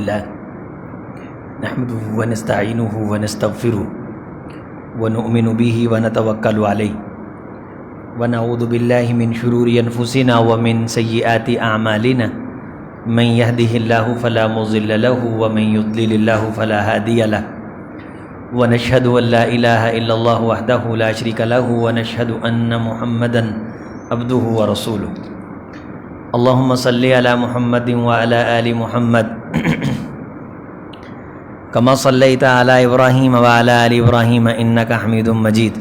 لله نحمده ونستعينه ونستغفره ونؤمن به ونتوكل عليه ونعوذ بالله من شرور أنفسنا ومن سيئات أعمالنا من يهده الله فلا مضل له ومن يضلل الله فلا هادي له ونشهد أن لا إله إلا الله وحده لا شريك له ونشهد أن محمدا عبده ورسوله اللهم صل على محمد وعلى آل محمد كما صليت على إبراهيم وعلى آل إبراهيم إنك حميد مجيد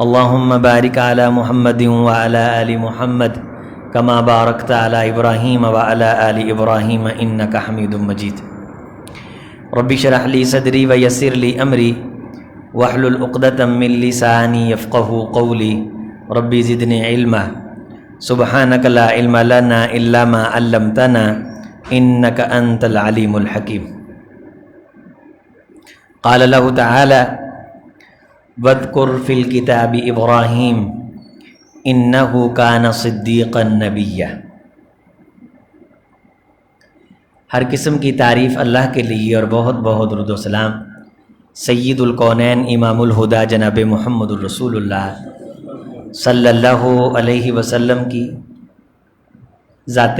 اللهم بارك على محمد وعلى آل محمد كما باركت على إبراهيم وعلى آل إبراهيم إنك حميد مجيد رب اشرح لي صدري ويسر لي أمري واحلل عقدة من لساني يفقهوا قولي رب زدني علما سبحانك لا علم لنا إلا ما علمتنا إنك أنت العليم الحكيم قال الله تعالى واذكر في الكتاب إبراهيم إنه كان صديقا نبيا۔ ہر قسم کی تعریف اللہ کے لیے اور بہت بہت درود و سلام سید الکونین امام الہدا جناب محمد الرسول اللہ صلی اللہ علیہ وسلم کی ذات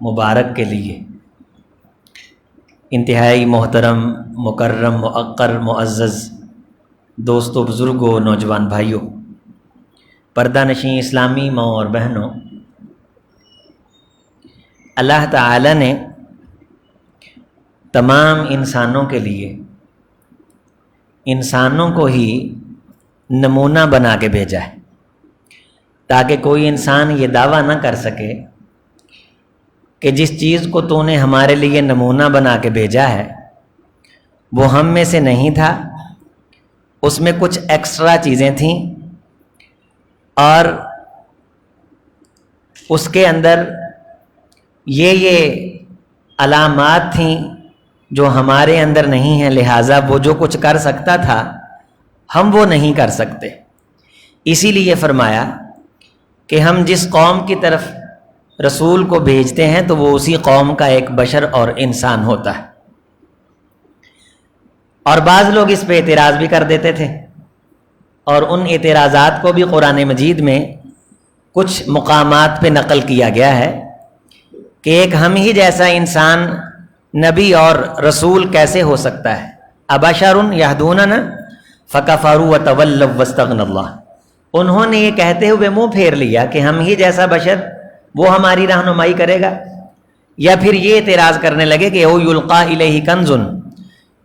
مبارک کے لیے۔ انتہائی محترم مکرم موقر معزز دوستوں بزرگوں نوجوان بھائیوں، پردہ نشین اسلامی ماں اور بہنوں، اللہ تعالی نے تمام انسانوں کے لیے انسانوں کو ہی نمونہ بنا کے بھیجا ہے تاکہ کوئی انسان یہ دعویٰ نہ کر سکے کہ جس چیز کو تو نے ہمارے لیے نمونہ بنا کے بھیجا ہے وہ ہم میں سے نہیں تھا، اس میں کچھ ایکسٹرا چیزیں تھیں اور اس کے اندر یہ علامات تھیں جو ہمارے اندر نہیں ہیں، لہٰذا وہ جو کچھ کر سکتا تھا ہم وہ نہیں کر سکتے۔ اسی لیے فرمایا کہ ہم جس قوم کی طرف رسول کو بھیجتے ہیں تو وہ اسی قوم کا ایک بشر اور انسان ہوتا ہے۔ اور بعض لوگ اس پہ اعتراض بھی کر دیتے تھے، اور ان اعتراضات کو بھی قرآن مجید میں کچھ مقامات پہ نقل کیا گیا ہے کہ ایک ہم ہی جیسا انسان نبی اور رسول کیسے ہو سکتا ہے؟ ابشر یہدوننا فکفروا وتولوا واستغنى اللہ۔ انہوں نے یہ کہتے ہوئے منہ پھیر لیا کہ ہم ہی جیسا بشر وہ ہماری رہنمائی کرے گا، یا پھر یہ اعتراض کرنے لگے کہ او یلقا الیہ کنز،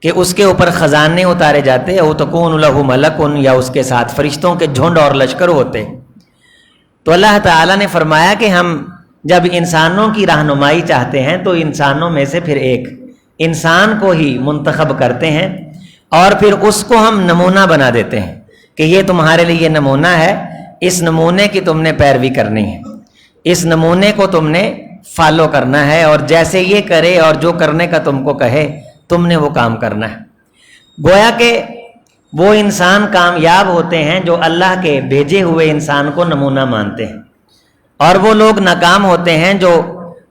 کہ اس کے اوپر خزانے اتارے جاتے، او تکون لہ ملک، یا اس کے ساتھ فرشتوں کے جھنڈ اور لشکر ہوتے۔ تو اللہ تعالیٰ نے فرمایا کہ ہم جب انسانوں کی رہنمائی چاہتے ہیں تو انسانوں میں سے پھر ایک انسان کو ہی منتخب کرتے ہیں اور پھر اس کو ہم نمونہ بنا دیتے ہیں کہ یہ تمہارے لیے نمونہ ہے، اس نمونے کی تم نے پیروی کرنی ہے، اس نمونے کو تم نے فالو کرنا ہے، اور جیسے یہ کرے اور جو کرنے کا تم کو کہے تم نے وہ کام کرنا ہے۔ گویا کہ وہ انسان کامیاب ہوتے ہیں جو اللہ کے بھیجے ہوئے انسان کو نمونہ مانتے ہیں، اور وہ لوگ ناکام ہوتے ہیں جو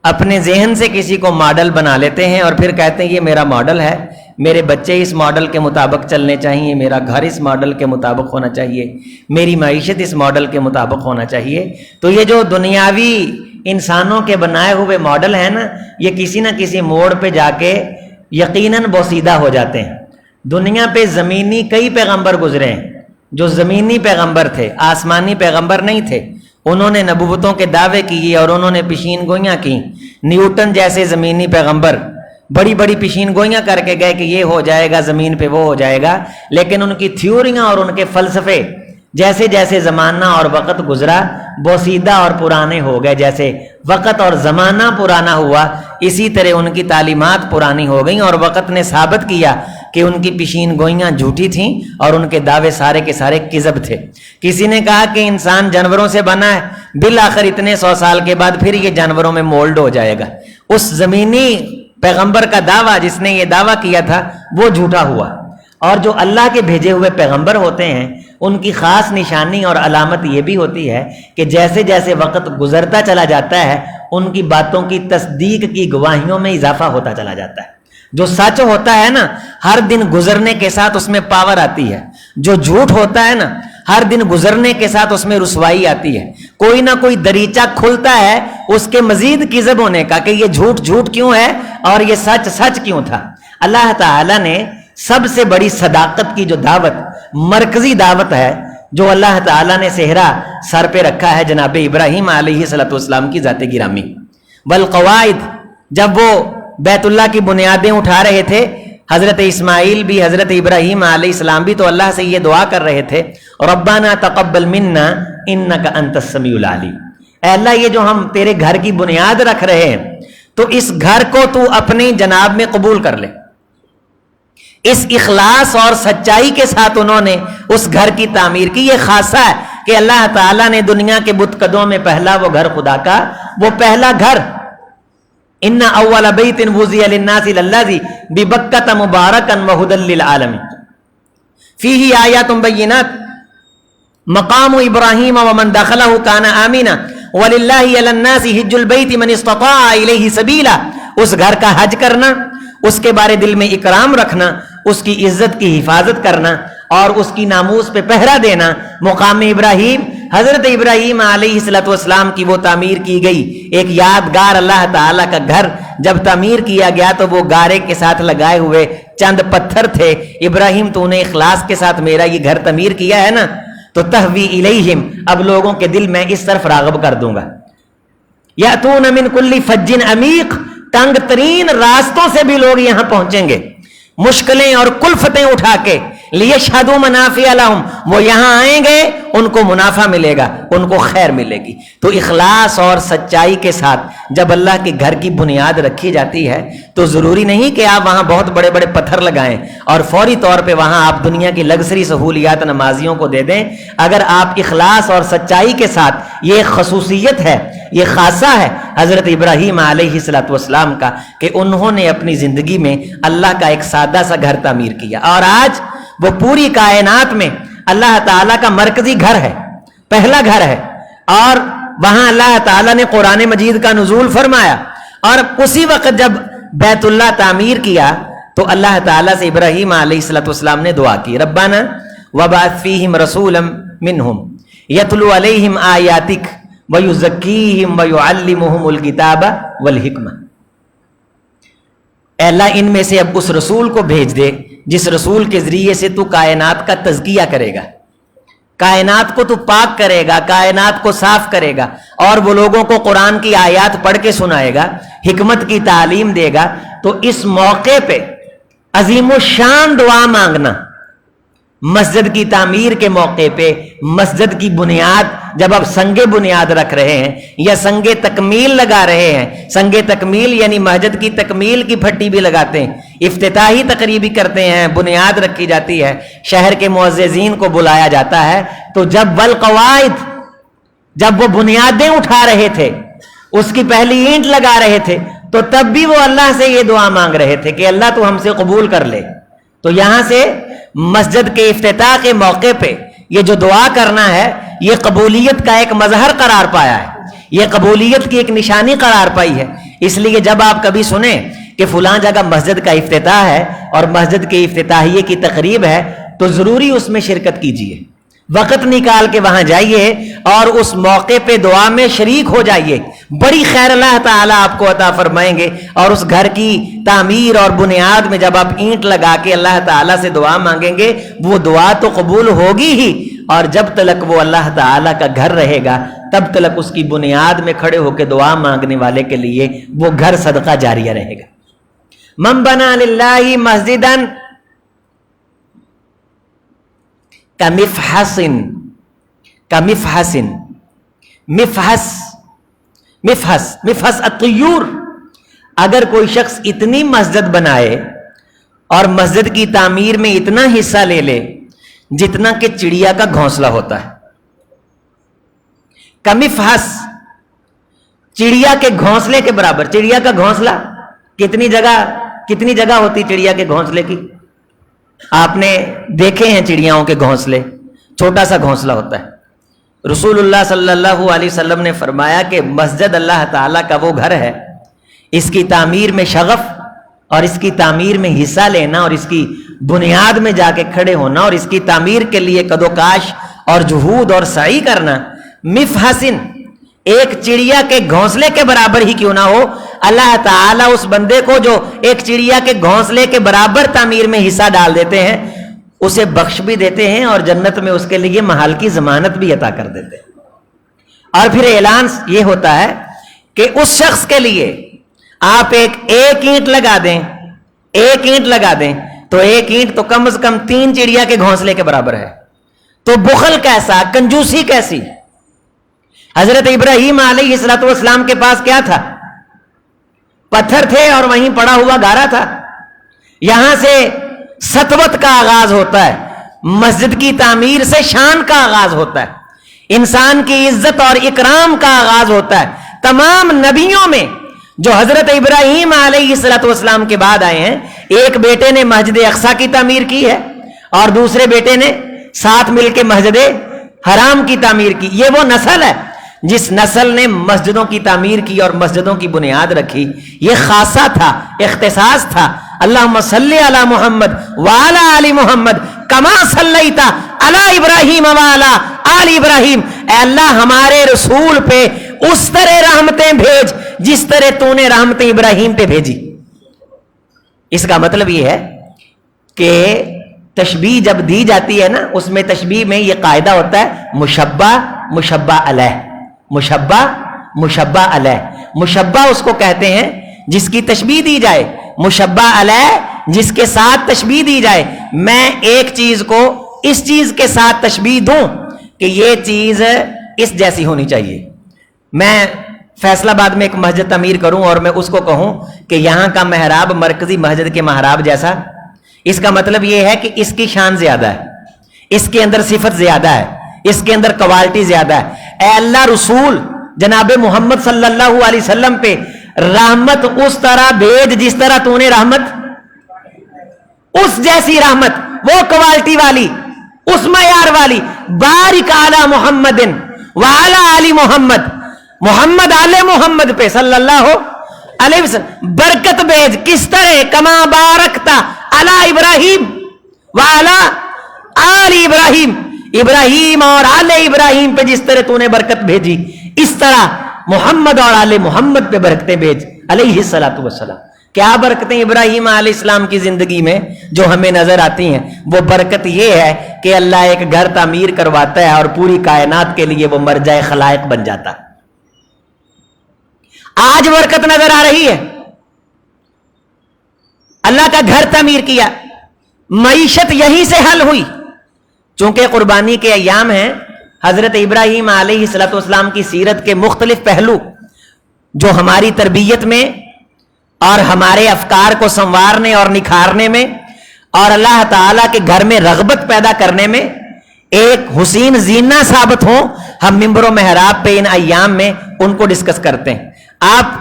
اپنے ذہن سے کسی کو ماڈل بنا لیتے ہیں اور پھر کہتے ہیں یہ میرا ماڈل ہے، میرے بچے اس ماڈل کے مطابق چلنے چاہیے، میرا گھر اس ماڈل کے مطابق ہونا چاہیے، میری معیشت اس ماڈل کے مطابق ہونا چاہیے۔ تو یہ جو دنیاوی انسانوں کے بنائے ہوئے ماڈل ہیں نا، یہ کسی نہ کسی موڑ پہ جا کے یقیناً بوسیدہ ہو جاتے ہیں۔ دنیا پہ زمینی کئی پیغمبر گزرے ہیں جو زمینی پیغمبر تھے، آسمانی پیغمبر نہیں تھے، انہوں نے نبوتوں کے دعوے کیے اور انہوں نے پیشین گوئیاں کی۔ نیوٹن جیسے زمینی پیغمبر بڑی بڑی پیشین گوئیاں کر کے گئے کہ یہ ہو جائے گا، زمین پہ وہ ہو جائے گا، لیکن ان کی تھیوریاں اور ان کے فلسفے جیسے جیسے زمانہ اور وقت گزرا بوسیدہ اور پرانے ہو گئے۔ جیسے وقت اور زمانہ پرانا ہوا اسی طرح ان کی تعلیمات پرانی ہو گئیں، اور وقت نے ثابت کیا کہ ان کی پیشین گوئیاں جھوٹی تھیں اور ان کے دعوے سارے کے سارے کذب تھے۔ کسی نے کہا کہ انسان جانوروں سے بنا ہے، بالآخر اتنے 100 سال کے بعد پھر یہ جانوروں میں مولڈ ہو جائے گا۔ اس زمینی پیغمبر کا دعویٰ جس نے یہ دعویٰ کیا تھا وہ جھوٹا ہوا۔ اور جو اللہ کے بھیجے ہوئے پیغمبر ہوتے ہیں ان کی خاص نشانی اور علامت یہ بھی ہوتی ہے کہ جیسے جیسے وقت گزرتا چلا جاتا ہے ان کی باتوں کی تصدیق کی گواہیوں میں اضافہ ہوتا چلا جاتا ہے۔ جو سچ ہوتا ہے نا ہر دن گزرنے کے ساتھ اس میں پاور آتی ہے، جو جھوٹ ہوتا ہے نا ہر دن گزرنے کے ساتھ اس میں رسوائی آتی ہے، کوئی نہ کوئی دریچہ کھلتا ہے اس کے مزید کذب ہونے کا کہ یہ جھوٹ جھوٹ کیوں ہے اور یہ سچ سچ کیوں تھا۔ اللہ تعالیٰ نے سب سے بڑی صداقت کی جو دعوت، مرکزی دعوت ہے جو اللہ تعالیٰ نے صحرا سر پہ رکھا ہے جناب ابراہیم علیہ السلام کی ذات گرامی۔ والقواعد، جب وہ بیت اللہ کی بنیادیں اٹھا رہے تھے، حضرت اسماعیل بھی حضرت ابراہیم علیہ السلام بھی تو اللہ سے یہ دعا کر رہے تھے، ربنا تقبل منا انک انت السمیع العلیم، اے اللہ یہ جو ہم تیرے گھر کی بنیاد رکھ رہے ہیں تو اس گھر کو تو اپنی جناب میں قبول کر لے۔ اس اخلاص اور سچائی کے ساتھ انہوں نے اس گھر کی تعمیر کی۔ یہ خاصہ ہے کہ اللہ تعالیٰ نے دنیا کے بت قدوں میں پہلا وہ گھر خدا کا، وہ پہلا گھر، ان اول بیت وضع للناس للذی ببکۃ مبارکا وہدی للعالمین فیہ آیات بینات مقام ابراہیم ومن دخلہ کان آمنا وللہ علی الناس حج البیت من استطاع الیہ سبیلا۔ اس گھر کا حج کرنا، اس کے بارے دل میں اکرام رکھنا، اس کی عزت کی حفاظت کرنا اور اس کی ناموس پہ پہرا دینا۔ مقام ابراہیم، حضرت ابراہیم علیہ السلام کی وہ تعمیر کی گئی ایک یادگار اللہ تعالیٰ کا گھر جب تعمیر کیا گیا تو وہ گارے کے ساتھ لگائے ہوئے چند پتھر تھے۔ ابراہیم تو نے اخلاص کے ساتھ میرا یہ گھر تعمیر کیا ہے نا، تو تہوی الیہم، اب لوگوں کے دل میں اس طرف راغب کر دوں گا۔ یاتون من کل فج عمیق، تنگ ترین راستوں سے بھی لوگ یہاں پہنچیں گے، مشکلیں اور کلفتیں اٹھا کے، لیشہدوا منافع لہم، وہ یہاں آئیں گے ان کو منافع ملے گا، ان کو خیر ملے گی۔ تو اخلاص اور سچائی کے ساتھ جب اللہ کے گھر کی بنیاد رکھی جاتی ہے تو ضروری نہیں کہ آپ وہاں بہت بڑے بڑے پتھر لگائیں اور فوری طور پہ وہاں آپ دنیا کی لگژری سہولیات نمازیوں کو دے دیں۔ اگر آپ اخلاص اور سچائی کے ساتھ، یہ خصوصیت ہے، یہ خاصہ ہے حضرت ابراہیم علیہ السلام کا کہ انہوں نے اپنی زندگی میں اللہ کا ایک سادہ سا گھر تعمیر کیا، اور آج وہ پوری کائنات میں اللہ تعالیٰ کا مرکزی گھر ہے، پہلا گھر ہے، اور وہاں اللہ تعالیٰ نے قرآن مجید کا نزول فرمایا۔ اور اسی وقت جب بیت اللہ تعمیر کیا تو اللہ تعالیٰ سے ابراہیم علیہ السلام نے دعا کی، ربنا وبعث فیہم رسولا منہم یتلو علیہم آیاتک ویزکیہم ویعلمہم الکتاب والحکمہ، اے اللہ ان میں سے اب اس رسول کو بھیج دے جس رسول کے ذریعے سے تو کائنات کا تزکیہ کرے گا، کائنات کو تو پاک کرے گا، کائنات کو صاف کرے گا، اور وہ لوگوں کو قرآن کی آیات پڑھ کے سنائے گا، حکمت کی تعلیم دے گا۔ تو اس موقع پہ عظیم الشان دعا مانگنا، مسجد کی تعمیر کے موقع پہ مسجد کی بنیاد جب آپ سنگ بنیاد رکھ رہے ہیں یا سنگ تکمیل لگا رہے ہیں، سنگ تکمیل یعنی مسجد کی تکمیل کی پھٹی بھی لگاتے ہیں، افتتاحی تقریبی کرتے ہیں، بنیاد رکھی جاتی ہے، شہر کے معززین کو بلایا جاتا ہے، تو جب والقواعد، جب وہ بنیادیں اٹھا رہے تھے، اس کی پہلی اینٹ لگا رہے تھے، تو تب بھی وہ اللہ سے یہ دعا مانگ رہے تھے کہ اللہ تو ہم سے قبول کر لے۔ تو یہاں سے مسجد کے افتتاح کے موقع پہ یہ جو دعا کرنا ہے یہ قبولیت کا ایک مظہر قرار پایا ہے، یہ قبولیت کی ایک نشانی قرار پائی ہے۔ اس لیے جب آپ کبھی سنیں کہ فلاں جگہ مسجد کا افتتاح ہے اور مسجد کے افتتاحیے کی تقریب ہے تو ضروری اس میں شرکت کیجیے، وقت نکال کے وہاں جائیے اور اس موقع پہ دعا میں شریک ہو جائیے، بڑی خیر اللہ تعالیٰ آپ کو عطا فرمائیں گے۔ اور اس گھر کی تعمیر اور بنیاد میں جب آپ اینٹ لگا کے اللہ تعالیٰ سے دعا مانگیں گے وہ دعا تو قبول ہوگی ہی، اور جب تلک وہ اللہ تعالیٰ کا گھر رہے گا تب تلک اس کی بنیاد میں کھڑے ہو کے دعا مانگنے والے کے لیے وہ گھر صدقہ جاریہ رہے گا۔ من بنا للہ مسجدا مفحص الطیور، اگر کوئی شخص اتنی مسجد بنائے اور مسجد کی تعمیر میں اتنا حصہ لے لے جتنا کہ چڑیا کا گھونسلہ ہوتا ہے، کمفحص، چڑیا کے گھونسلے کے برابر۔ چڑیا کا گھونسلہ کتنی جگہ ہوتی چڑیا کے گھونسلے کی؟ آپ نے دیکھے ہیں چڑیاؤں کے گھونسلے، چھوٹا سا گھونسلہ ہوتا ہے۔ رسول اللہ صلی اللہ علیہ وسلم نے فرمایا کہ مسجد اللہ تعالیٰ کا وہ گھر ہے، اس کی تعمیر میں شغف اور اس کی تعمیر میں حصہ لینا اور اس کی بنیاد میں جا کے کھڑے ہونا اور اس کی تعمیر کے لیے کدوکاش اور جہود اور سعی کرنا مفحسن ایک چڑیا کے گھونسلے کے برابر ہی کیوں نہ ہو، اللہ تعالیٰ اس بندے کو جو ایک چڑیا کے گھونسلے کے برابر تعمیر میں حصہ ڈال دیتے ہیں اسے بخش بھی دیتے ہیں اور جنت میں اس کے لیے محل کی ضمانت بھی عطا کر دیتے ہیں۔ اور پھر اعلان یہ ہوتا ہے کہ اس شخص کے لیے آپ ایک اینٹ لگا دیں، ایک اینٹ لگا دیں تو ایک اینٹ تو کم از کم 3 چڑیا کے گھونسلے کے برابر ہے۔ تو بخل کیسا، کنجوسی کیسی؟ حضرت ابراہیم علیہ السلام کے پاس کیا تھا؟ پتھر تھے اور وہیں پڑا ہوا گارا تھا۔ یہاں سے سطوت کا آغاز ہوتا ہے، مسجد کی تعمیر سے شان کا آغاز ہوتا ہے، انسان کی عزت اور اکرام کا آغاز ہوتا ہے۔ تمام نبیوں میں جو حضرت ابراہیم علیہ السلام کے بعد آئے ہیں، ایک بیٹے نے مسجد اقصی کی تعمیر کی ہے اور دوسرے بیٹے نے ساتھ مل کے مسجد حرام کی تعمیر کی۔ یہ وہ نسل ہے جس نسل نے مسجدوں کی تعمیر کی اور مسجدوں کی بنیاد رکھی۔ یہ خاصہ تھا، اختصاص تھا۔ اللہم صلی علی محمد وعلی آل محمد کما صلیت علی ابراہیم وعلی آل ابراہیم۔ اے اللہ ہمارے رسول پہ اس طرح رحمتیں بھیج جس طرح تو نے رحمتیں ابراہیم پہ بھیجی۔ اس کا مطلب یہ ہے کہ تشبیہ جب دی جاتی ہے نا، اس میں تشبیہ میں یہ قاعدہ ہوتا ہے مشبہ مشبہ علیہ، مشبہ مشبہ علیہ۔ مشبہ اس کو کہتے ہیں جس کی تشبیہ دی جائے، مشبہ علیہ جس کے ساتھ تشبیہ دی جائے۔ میں ایک چیز کو اس چیز کے ساتھ تشبیہ دوں کہ یہ چیز اس جیسی ہونی چاہیے۔ میں فیصل آباد میں ایک مسجد تعمیر کروں اور میں اس کو کہوں کہ یہاں کا محراب مرکزی مسجد کے محراب جیسا، اس کا مطلب یہ ہے کہ اس کی شان زیادہ ہے، اس کے اندر صفت زیادہ ہے، اس کے اندر کوالٹی زیادہ ہے۔ اے اللہ رسول جناب محمد صلی اللہ علیہ وسلم پہ رحمت اس طرح بھیج جس طرح تو نے رحمت، اس جیسی رحمت، وہ کوالٹی والی، اس معیار والی۔ بارک علی محمد وعلی آل محمد، محمد آل محمد پہ صلی اللہ علیہ وسلم برکت بھیج۔ کس طرح؟ کما بارکتا علی ابراہیم وعلی آل ابراہیم، ابراہیم اور آل ابراہیم پہ جس طرح تو نے برکت بھیجی اس طرح محمد اور آل محمد پہ برکتیں بھیج علیہ الصلوۃ والسلام۔ کیا برکتیں ابراہیم علیہ السلام کی زندگی میں جو ہمیں نظر آتی ہیں؟ وہ برکت یہ ہے کہ اللہ ایک گھر تعمیر کرواتا ہے اور پوری کائنات کے لیے وہ مرجع خلائق بن جاتا۔ آج برکت نظر آ رہی ہے، اللہ کا گھر تعمیر کیا، معیشت یہیں سے حل ہوئی۔ چونکہ قربانی کے ایام ہیں، حضرت ابراہیم علیہ السلام کی سیرت کے مختلف پہلو جو ہماری تربیت میں اور ہمارے افکار کو سنوارنے اور نکھارنے میں اور اللہ تعالیٰ کے گھر میں رغبت پیدا کرنے میں ایک حسین زینہ ثابت ہوں، ہم ممبر و محراب پہ ان ایام میں ان کو ڈسکس کرتے ہیں۔ آپ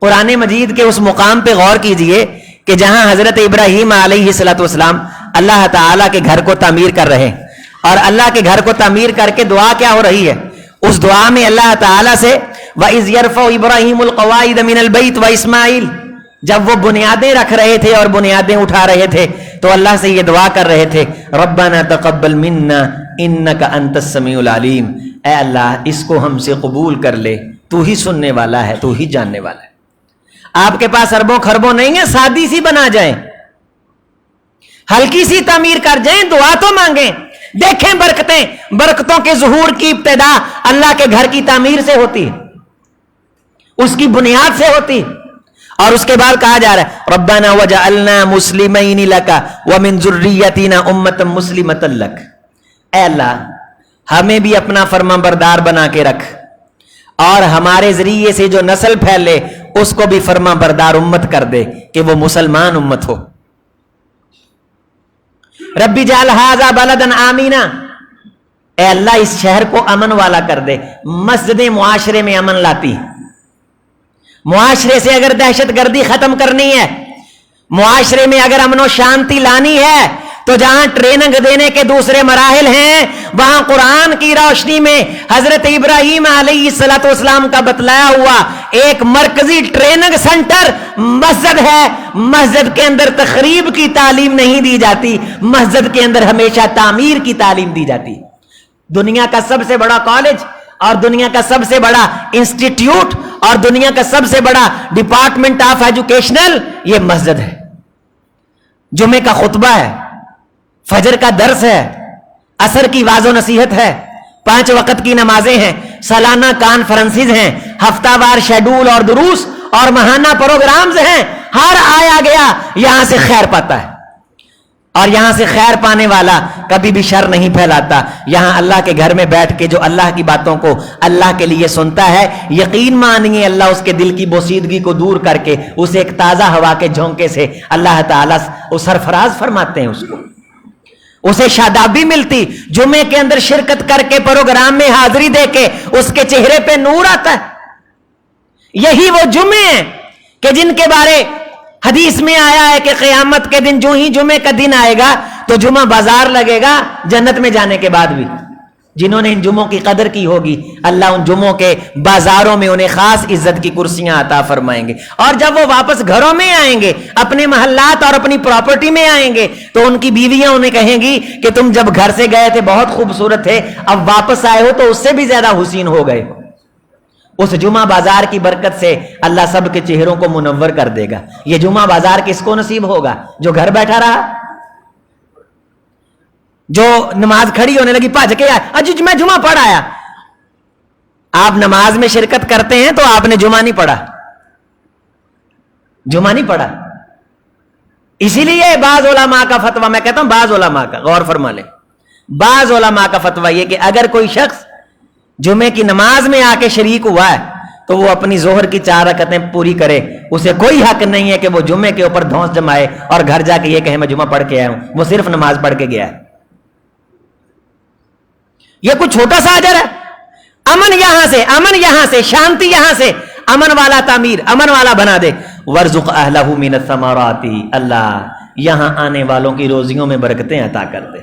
قرآن مجید کے اس مقام پہ غور کیجئے کہ جہاں حضرت ابراہیم علیہ السلام اللہ تعالیٰ کے گھر کو تعمیر کر رہے ہیں، اور اللہ کے گھر کو تعمیر کر کے دعا کیا ہو رہی ہے؟ اس دعا میں اللہ تعالیٰ سے وَإِذْ يَرْفَعُ إِبْرَاهِيمُ الْقَوَاعِدَ مِنَ الْبَيْتِ وَإِسْمَاعِيلُ، جب وہ بنیادیں رکھ رہے تھے اور بنیادیں اٹھا رہے تھے تو اللہ سے یہ دعا کر رہے تھے رَبَّنَا تَقَبَّلْ مِنَّا إِنَّكَ أَنْتَ السَّمِيعُ الْعَلِيمُ، اے اللہ اس کو ہم سے قبول کر لے، تو ہی سننے والا ہے، تو ہی جاننے والا ہے۔ آپ کے پاس اربوں خربوں نہیں ہیں، سادی سی بنا جائیں، ہلکی سی تعمیر کر جائیں، دعا تو مانگیں۔ دیکھیں برکتیں، برکتوں کے ظہور کی ابتدا اللہ کے گھر کی تعمیر سے ہوتی ہے، اس کی بنیاد سے ہوتی ہے۔ اور اس کے بعد کہا جا رہا ہے ربنا وجعلنا مسلمین لک ومن ذریتنا امۃ مسلمۃ لک، اے اللہ ہمیں بھی اپنا فرما بردار بنا کے رکھ اور ہمارے ذریعے سے جو نسل پھیلے اس کو بھی فرما بردار امت کر دے کہ وہ مسلمان امت ہو۔ رب اجعل ھذا بلدا آمنا، اے اللہ اس شہر کو امن والا کر دے۔ مسجدیں معاشرے میں امن لاتی، معاشرے سے اگر دہشت گردی ختم کرنی ہے، معاشرے میں اگر امن و شانتی لانی ہے تو جہاں ٹریننگ دینے کے دوسرے مراحل ہیں وہاں قرآن کی روشنی میں حضرت ابراہیم علیہ الصلوۃ والسلام کا بتلایا ہوا ایک مرکزی ٹریننگ سینٹر مسجد ہے. مسجد کے اندر تخریب کی تعلیم نہیں دی جاتی, مسجد کے اندر ہمیشہ تعمیر کی تعلیم دی جاتی. دنیا کا سب سے بڑا کالج اور دنیا کا سب سے بڑا انسٹیٹیوٹ اور دنیا کا سب سے بڑا ڈپارٹمنٹ آف ایجوکیشنل یہ مسجد ہے. جمعے کا خطبہ ہے, فجر کا درس ہے, عصر کی واعظ و نصیحت ہے, 5 وقت کی نمازیں ہیں, سالانہ کانفرنسز ہیں, ہفتہ وار شیڈول اور دروس اور ماہانہ پروگرامز ہیں. ہر آیا گیا یہاں سے خیر پاتا ہے اور یہاں سے خیر پانے والا کبھی بھی شر نہیں پھیلاتا. یہاں اللہ کے گھر میں بیٹھ کے جو اللہ کی باتوں کو اللہ کے لیے سنتا ہے, یقین مانیے اللہ اس کے دل کی بوسیدگی کو دور کر کے اسے ایک تازہ ہوا کے جھونکے سے اللہ تعالیٰ سرفراز فرماتے ہیں, اس کو اسے شادابی ملتی. جمعے کے اندر شرکت کر کے پروگرام میں حاضری دے کے اس کے چہرے پہ نور آتا ہے. یہی وہ جمعے ہیں کہ جن کے بارے حدیث میں آیا ہے کہ قیامت کے دن جو ہی جمعے کا دن آئے گا تو جمعہ بازار لگے گا جنت میں جانے کے بعد بھی. جنہوں نے ان جمعوں کی قدر کی ہوگی اللہ ان جمعوں کے بازاروں میں انہیں خاص عزت کی کرسیاں عطا فرمائیں گے. اور جب وہ واپس گھروں میں آئیں گے, اپنے محلات اور اپنی پراپرٹی میں آئیں گے, تو ان کی بیویاں انہیں کہیں گی کہ تم جب گھر سے گئے تھے بہت خوبصورت تھے, اب واپس آئے ہو تو اس سے بھی زیادہ حسین ہو گئے. اس جمعہ بازار کی برکت سے اللہ سب کے چہروں کو منور کر دے گا. یہ جمعہ بازار کس کو نصیب ہوگا؟ جو گھر بیٹھا رہا, جو نماز کھڑی ہونے لگی بھج کے آیا میں جمعہ پڑھ آیا. آپ نماز میں شرکت کرتے ہیں تو آپ نے جمعہ نہیں پڑھا, جمعہ نہیں پڑھا. اسی لیے بعض علماء کا فتویٰ, میں کہتا ہوں بعض علماء کا, غور فرما لیں, بعض علماء کا فتویٰ یہ کہ اگر کوئی شخص جمعے کی نماز میں آ کے شریک ہوا ہے تو وہ اپنی ظہر کی 4 رکعتیں پوری کرے. اسے کوئی حق نہیں ہے کہ وہ جمعے کے اوپر دھونس جمائے اور گھر جا کے یہ کہے میں جمعہ پڑھ کے آیا ہوں. وہ صرف نماز پڑھ کے گیا ہے. یہ کوئی چھوٹا سا اجر ہے. امن یہاں سے, امن یہاں سے, شانتی یہاں سے, امن والا تعمیر, امن والا بنا دے. وَارْزُقْ أَهْلَهُ مِنَ الثَّمَرَاتِ, اللہ یہاں آنے والوں کی روزیوں میں برکتیں عطا کر دے.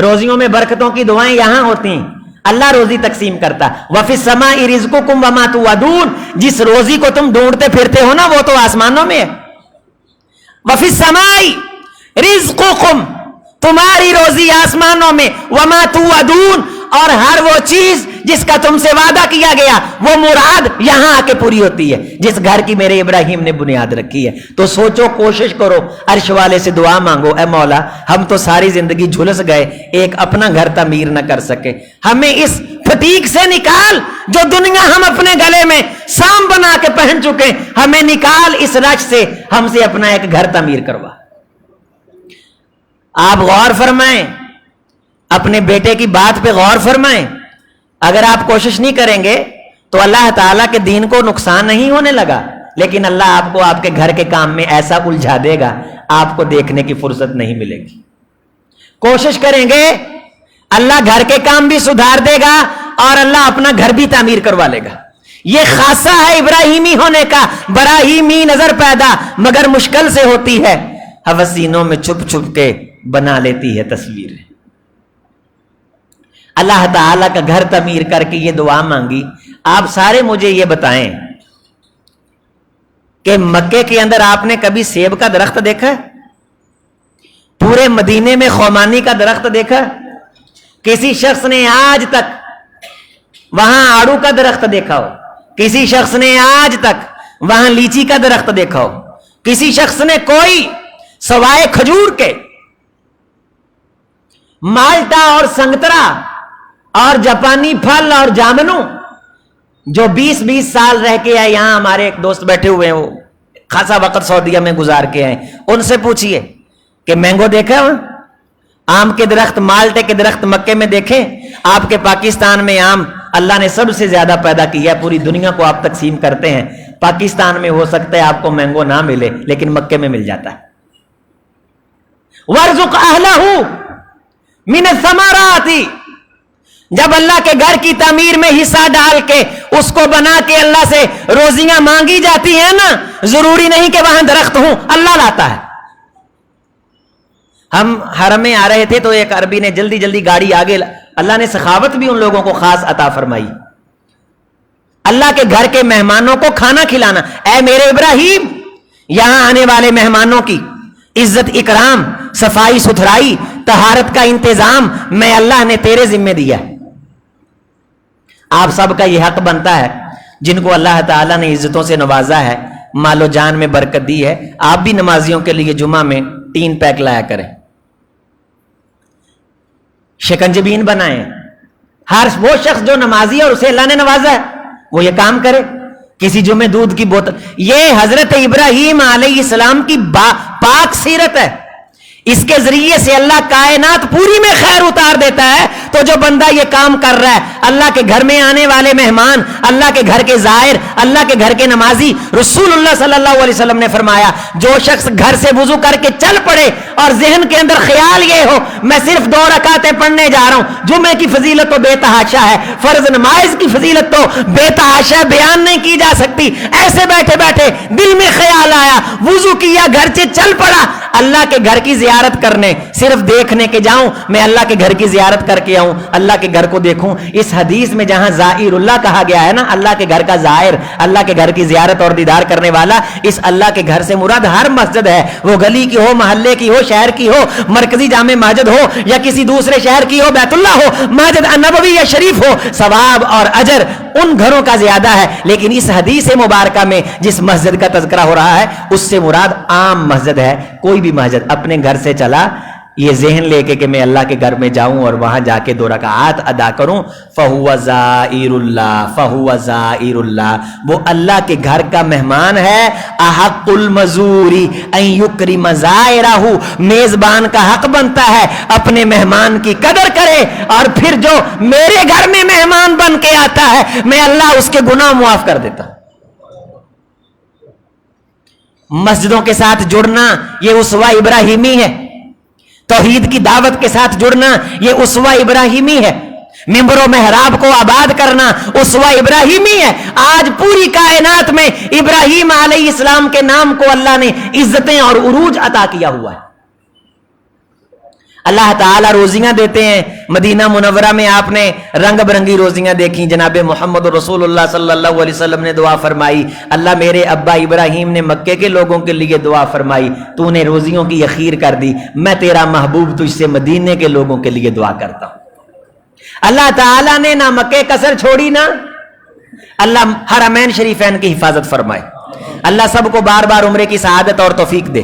روزیوں میں برکتوں کی دعائیں یہاں ہوتی ہیں, اللہ روزی تقسیم کرتا. وَفِي السَّمَاءِ رِزْقُكُمْ وَمَا تُوعَدُونَ, جس روزی کو تم ڈھونڈتے پھرتے ہو نا وہ تو آسمانوں میں ہے. وَفِي السَّمَاءِ رِزْقُكُمْ, تمہاری روزی آسمانوں میں, وَمَا تُوعَدُونَ, اور ہر وہ چیز جس کا تم سے وعدہ کیا گیا وہ مراد یہاں آ کے پوری ہوتی ہے, جس گھر کی میرے ابراہیم نے بنیاد رکھی ہے. تو سوچو, کوشش کرو, عرش والے سے دعا مانگو, اے مولا ہم تو ساری زندگی جھلس گئے, ایک اپنا گھر تعمیر نہ کر سکے, ہمیں اس فتیق سے نکال جو دنیا ہم اپنے گلے میں سام بنا کے پہن چکے, ہمیں نکال اس رش سے, ہم سے اپنا ایک گھر تعمیر کروا. آپ غور فرمائیں, اپنے بیٹے کی بات پہ غور فرمائیں. اگر آپ کوشش نہیں کریں گے تو اللہ تعالیٰ کے دین کو نقصان نہیں ہونے لگا, لیکن اللہ آپ کو آپ کے گھر کے کام میں ایسا الجھا دے گا آپ کو دیکھنے کی فرصت نہیں ملے گی. کوشش کریں گے اللہ گھر کے کام بھی سدھار دے گا اور اللہ اپنا گھر بھی تعمیر کروا لے گا. یہ خاصہ ہے ابراہیمی ہونے کا. براہیمی نظر پیدا مگر مشکل سے ہوتی ہے, حوثینوں میں چھپ چھپ کے بنا لیتی ہے تصویر. اللہ تعالیٰ کا گھر تعمیر کر کے یہ دعا مانگی. آپ سارے مجھے یہ بتائیں کہ مکے کے اندر آپ نے کبھی سیب کا درخت دیکھا؟ پورے مدینے میں خومانی کا درخت دیکھا؟ کسی شخص نے آج تک وہاں آڑو کا درخت دیکھا ہو؟ کسی شخص نے آج تک وہاں لیچی کا درخت دیکھا ہو؟ کسی شخص نے کوئی سوائے کھجور کے مالٹا اور سنگترا اور جاپانی پھل اور جامنوں جو 20-20 سال رہ کے آئے, یہاں ہمارے ایک دوست بیٹھے ہوئے ہیں, وہ خاصا وقت سعودیہ میں گزار کے آئے, ان سے پوچھئے کہ مینگو دیکھا ہے, آم کے درخت, مالٹے کے درخت مکے میں دیکھیں؟ آپ کے پاکستان میں آم اللہ نے سب سے زیادہ پیدا کیا ہے, پوری دنیا کو آپ تقسیم کرتے ہیں. پاکستان میں ہو سکتا ہے آپ کو مینگو نہ ملے لیکن مکے میں مل جاتا ہے. وَارْزُقْ أَهْلَهُ مِنَ الثَّمَرَاتِ, جب اللہ کے گھر کی تعمیر میں حصہ ڈال کے اس کو بنا کے اللہ سے روزیاں مانگی جاتی ہیں نا, ضروری نہیں کہ وہاں درخت ہوں, اللہ لاتا ہے. ہم حرم میں آ رہے تھے تو ایک عربی نے جلدی جلدی گاڑی آگے، اللہ نے سخاوت بھی ان لوگوں کو خاص عطا فرمائی، اللہ کے گھر کے مہمانوں کو کھانا کھلانا. اے میرے ابراہیم، یہاں آنے والے مہمانوں کی عزت اکرام، صفائی ستھرائی، طہارت کا انتظام میں اللہ نے تیرے ذمہ دیا ہے. آپ سب کا یہ حق بنتا ہے، جن کو اللہ تعالیٰ نے عزتوں سے نوازا ہے، مال و جان میں برکت دی ہے، آپ بھی نمازیوں کے لیے جمعہ میں 3 پیک لایا کریں، شکنجبین بنائیں. ہر وہ شخص جو نمازی ہے اور اسے اللہ نے نوازا ہے وہ یہ کام کرے. کسی جمعے دودھ کی بوتل، یہ حضرت ابراہیم علیہ السلام کی پاک سیرت ہے. اس کے ذریعے سے اللہ کائنات پوری میں خیر اتار دیتا ہے. تو جو بندہ یہ کام کر رہا ہے، اللہ کے گھر میں آنے والے مہمان، اللہ کے گھر کے زائر، اللہ کے گھر کے نمازی، رسول اللہ صلی اللہ علیہ وسلم نے فرمایا جو شخص گھر سے وضو کر کے چل پڑے اور ذہن کے اندر خیال یہ ہو میں صرف 2 رکعتیں پڑھنے جا رہا ہوں، جمعے کی فضیلت تو بے تحاشا ہے، فرض نماز کی فضیلت تو بے تحاشا بیان نہیں کی جا سکتی. ایسے بیٹھے بیٹھے دل میں خیال آیا، وضو کیا، گھر سے چل پڑا اللہ کے گھر کی زیارت کرنے، صرف دیکھنے کے جاؤں میں اللہ کے گھر کی زیارت کر کے آؤں، اللہ کے گھر کو دیکھوں. اس حدیث میں جہاں زائر اللہ کہا گیا ہے نا، اللہ کے گھر کا زائر، اللہ کے گھر کی زیارت اور دیدار کرنے والا، اس اللہ کے گھر سے مراد ہر مسجد ہے، وہ گلی کی ہو، محلے کی ہو، شہر کی ہو، مرکزی جامع مسجد ہو یا کسی دوسرے شہر کی ہو، بیت اللہ ہو، مسجد النبوی یا شریف ہو، ثواب اور اجر ان گھروں کا زیادہ ہے. لیکن اس حدیث مبارکہ میں جس مسجد کا تذکرہ ہو رہا ہے اس سے مراد عام مسجد ہے. کوئی بھی مسجد اپنے گھر سے چلا یہ ذہن لے کے کہ میں اللہ کے گھر میں جاؤں اور وہاں جا کے 2 رکعات ادا کروں، فہو زائر اللہ، فہو زائر اللہ، وہ اللہ کے گھر کا مہمان ہے. احق المزوری ان یکرم زائرہ، میزبان کا حق بنتا ہے اپنے مہمان کی قدر کرے. اور پھر جو میرے گھر میں مہمان بن کے آتا ہے میں اللہ اس کے گناہ معاف کر دیتا. مسجدوں کے ساتھ جڑنا یہ اسوہ ابراہیمی ہے، توحید کی دعوت کے ساتھ جڑنا یہ اسوہ ابراہیمی ہے، ممبر و محراب کو آباد کرنا اسوہ ابراہیمی ہے. آج پوری کائنات میں ابراہیم علیہ السلام کے نام کو اللہ نے عزتیں اور عروج عطا کیا ہوا ہے. اللہ تعالیٰ روزیاں دیتے ہیں. مدینہ منورہ میں آپ نے رنگ برنگی روزیاں دیکھی. جناب محمد رسول اللہ صلی اللہ علیہ وسلم نے دعا فرمائی، اللہ میرے ابا ابراہیم نے مکے کے لوگوں کے لیے دعا فرمائی، تو نے روزیوں کی اخیر کر دی، میں تیرا محبوب تجھ سے مدینے کے لوگوں کے لیے دعا کرتا ہوں. اللہ تعالیٰ نے نہ مکے کسر چھوڑی، نہ اللہ حرمین شریفین کی حفاظت فرمائے. اللہ سب کو بار بار عمرے کی سعادت اور توفیق دے،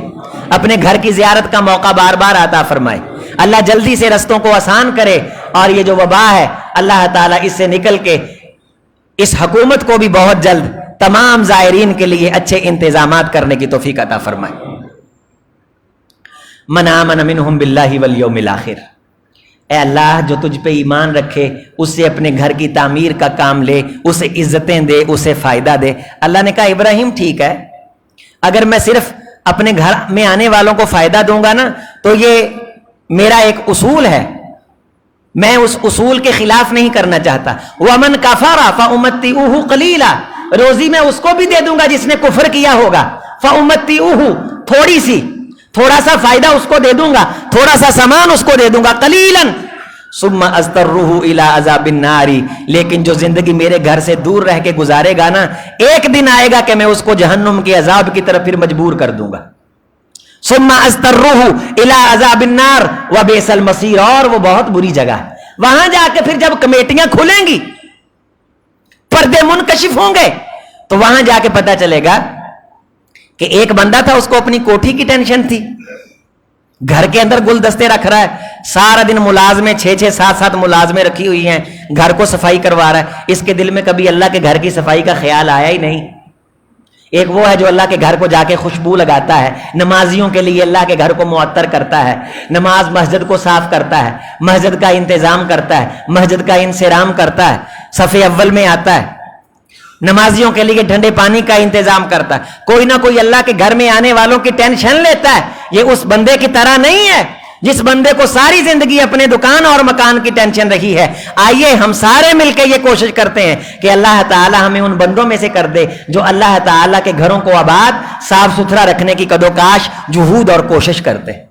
اپنے گھر کی زیارت کا موقع بار بار عطا فرمائے. اللہ جلدی سے رستوں کو آسان کرے اور یہ جو وبا ہے اللہ تعالیٰ اس سے نکل کے اس حکومت کو بھی بہت جلد تمام زائرین کے لیے اچھے انتظامات کرنے کی توفیق عطا فرمائے. من آمن منہم باللہ والیوم الآخر، اے اللہ جو تجھ پہ ایمان رکھے اس سے اپنے گھر کی تعمیر کا کام لے، اسے عزتیں دے، اسے فائدہ دے. اللہ نے کہا ابراہیم ٹھیک ہے، اگر میں صرف اپنے گھر میں آنے والوں کو فائدہ دوں گا نا تو یہ میرا ایک اصول ہے، میں اس اصول کے خلاف نہیں کرنا چاہتا. وَمَنْ كَفَرَ فَأُمَتِّعُهُ قَلِيلًا، روزی میں اس کو بھی دے دوں گا جس نے کفر کیا ہوگا. فَأُمَتِّعُهُ، تھوڑا سا فائدہ اس کو دے دوں گا، تھوڑا سا سامان اس کو دے دوں گا. قَلِيلًا ثُمَّ أَضْطَرُّهُ إِلَىٰ عَذَابِ النَّارِ، لیکن جو زندگی میرے گھر سے دور رہ کے گزارے گا نا، ایک دن آئے گا کہ میں اس کو جہنم کے عذاب کی طرف پھر مجبور کر دوں گا. ثم اضطرہ الی عذاب النار وبئس المصیر، اور وہ بہت بری جگہ ہے. وہاں جا کے پھر جب کمیٹیاں کھلیں گی، پردے منکشف ہوں گے، تو وہاں جا کے پتہ چلے گا کہ ایک بندہ تھا اس کو اپنی کوٹھی کی ٹینشن تھی، گھر کے اندر گلدستے رکھ رہا ہے، سارا دن ملازمے 6-6 7-7 ملازمے رکھی ہوئی ہیں، گھر کو صفائی کروا رہا ہے. اس کے دل میں کبھی اللہ کے گھر کی صفائی کا خیال آیا ہی نہیں. ایک وہ ہے جو اللہ کے گھر کو جا کے خوشبو لگاتا ہے، نمازیوں کے لیے اللہ کے گھر کو معطر کرتا ہے، نماز مسجد کو صاف کرتا ہے، مسجد کا انتظام کرتا ہے، مسجد کا انصرام کرتا ہے، صف اول میں آتا ہے، نمازیوں کے لیے ٹھنڈے پانی کا انتظام کرتا ہے. کوئی نہ کوئی اللہ کے گھر میں آنے والوں کی ٹینشن لیتا ہے. یہ اس بندے کی طرح نہیں ہے جس بندے کو ساری زندگی اپنے دکان اور مکان کی ٹینشن رہی ہے. آئیے ہم سارے مل کے یہ کوشش کرتے ہیں کہ اللہ تعالی ہمیں ان بندوں میں سے کر دے جو اللہ تعالی کے گھروں کو آباد صاف ستھرا رکھنے کی کدوکاش جہود اور کوشش کرتے ہیں.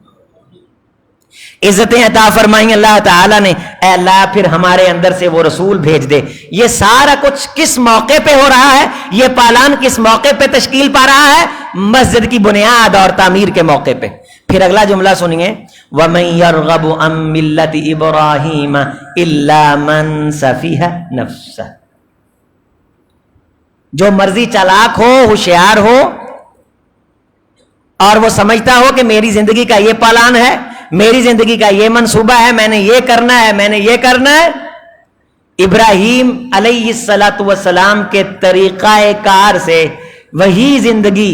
عزتیں عطا فرمائیں اللہ تعالیٰ نے، اے اللہ پھر ہمارے اندر سے وہ رسول بھیج دے۔ یہ سارا کچھ کس موقع پہ ہو رہا ہے؟ یہ پالان کس موقع پہ تشکیل پا رہا ہے؟ مسجد کی بنیاد اور تعمیر کے موقع پہ۔ پھر اگلا جملہ سنیے، وَمَن يَرْغَبُ عَن مِّلَّةِ إِبْرَاهِيمَ إِلَّا مَن سَفِهَ نَفْسَهُ۔ جو مرضی چالاک ہو، ہوشیار ہو، اور وہ سمجھتا ہو کہ میری زندگی کا یہ پلان ہے، میری زندگی کا یہ منصوبہ ہے، میں نے یہ کرنا ہے، میں نے یہ کرنا ہے، ابراہیم علیہ السلام کے طریقہ کار سے وہی زندگی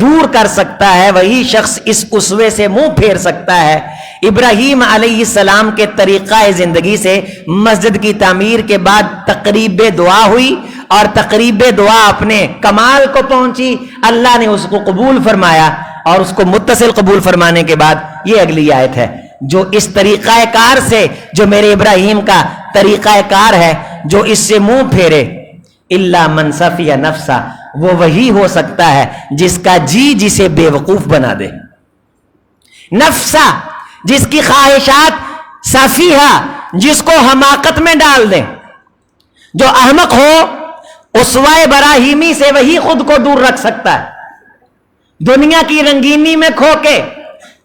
دور کر سکتا ہے، وہی شخص اس اسوے سے منہ پھیر سکتا ہے۔ ابراہیم علیہ السلام کے طریقہ زندگی سے مسجد کی تعمیر کے بعد تقریب دعا ہوئی، اور تقریب دعا اپنے کمال کو پہنچی، اللہ نے اس کو قبول فرمایا، اور اس کو متصل قبول فرمانے کے بعد یہ اگلی آیت ہے، جو اس طریقہ کار سے، جو میرے ابراہیم کا طریقہ کار ہے، جو اس سے منہ پھیرے، الا من سفی نفسا، وہ وہی ہو سکتا ہے جس کا جی جسے بے وقوف بنا دے۔ نفسا، جس کی خواہشات سفیہ، جس کو حماقت میں ڈال دے۔ جو احمق ہو اسوہ ابراہیمی سے وہی خود کو دور رکھ سکتا ہے۔ دنیا کی رنگینی میں کھو کے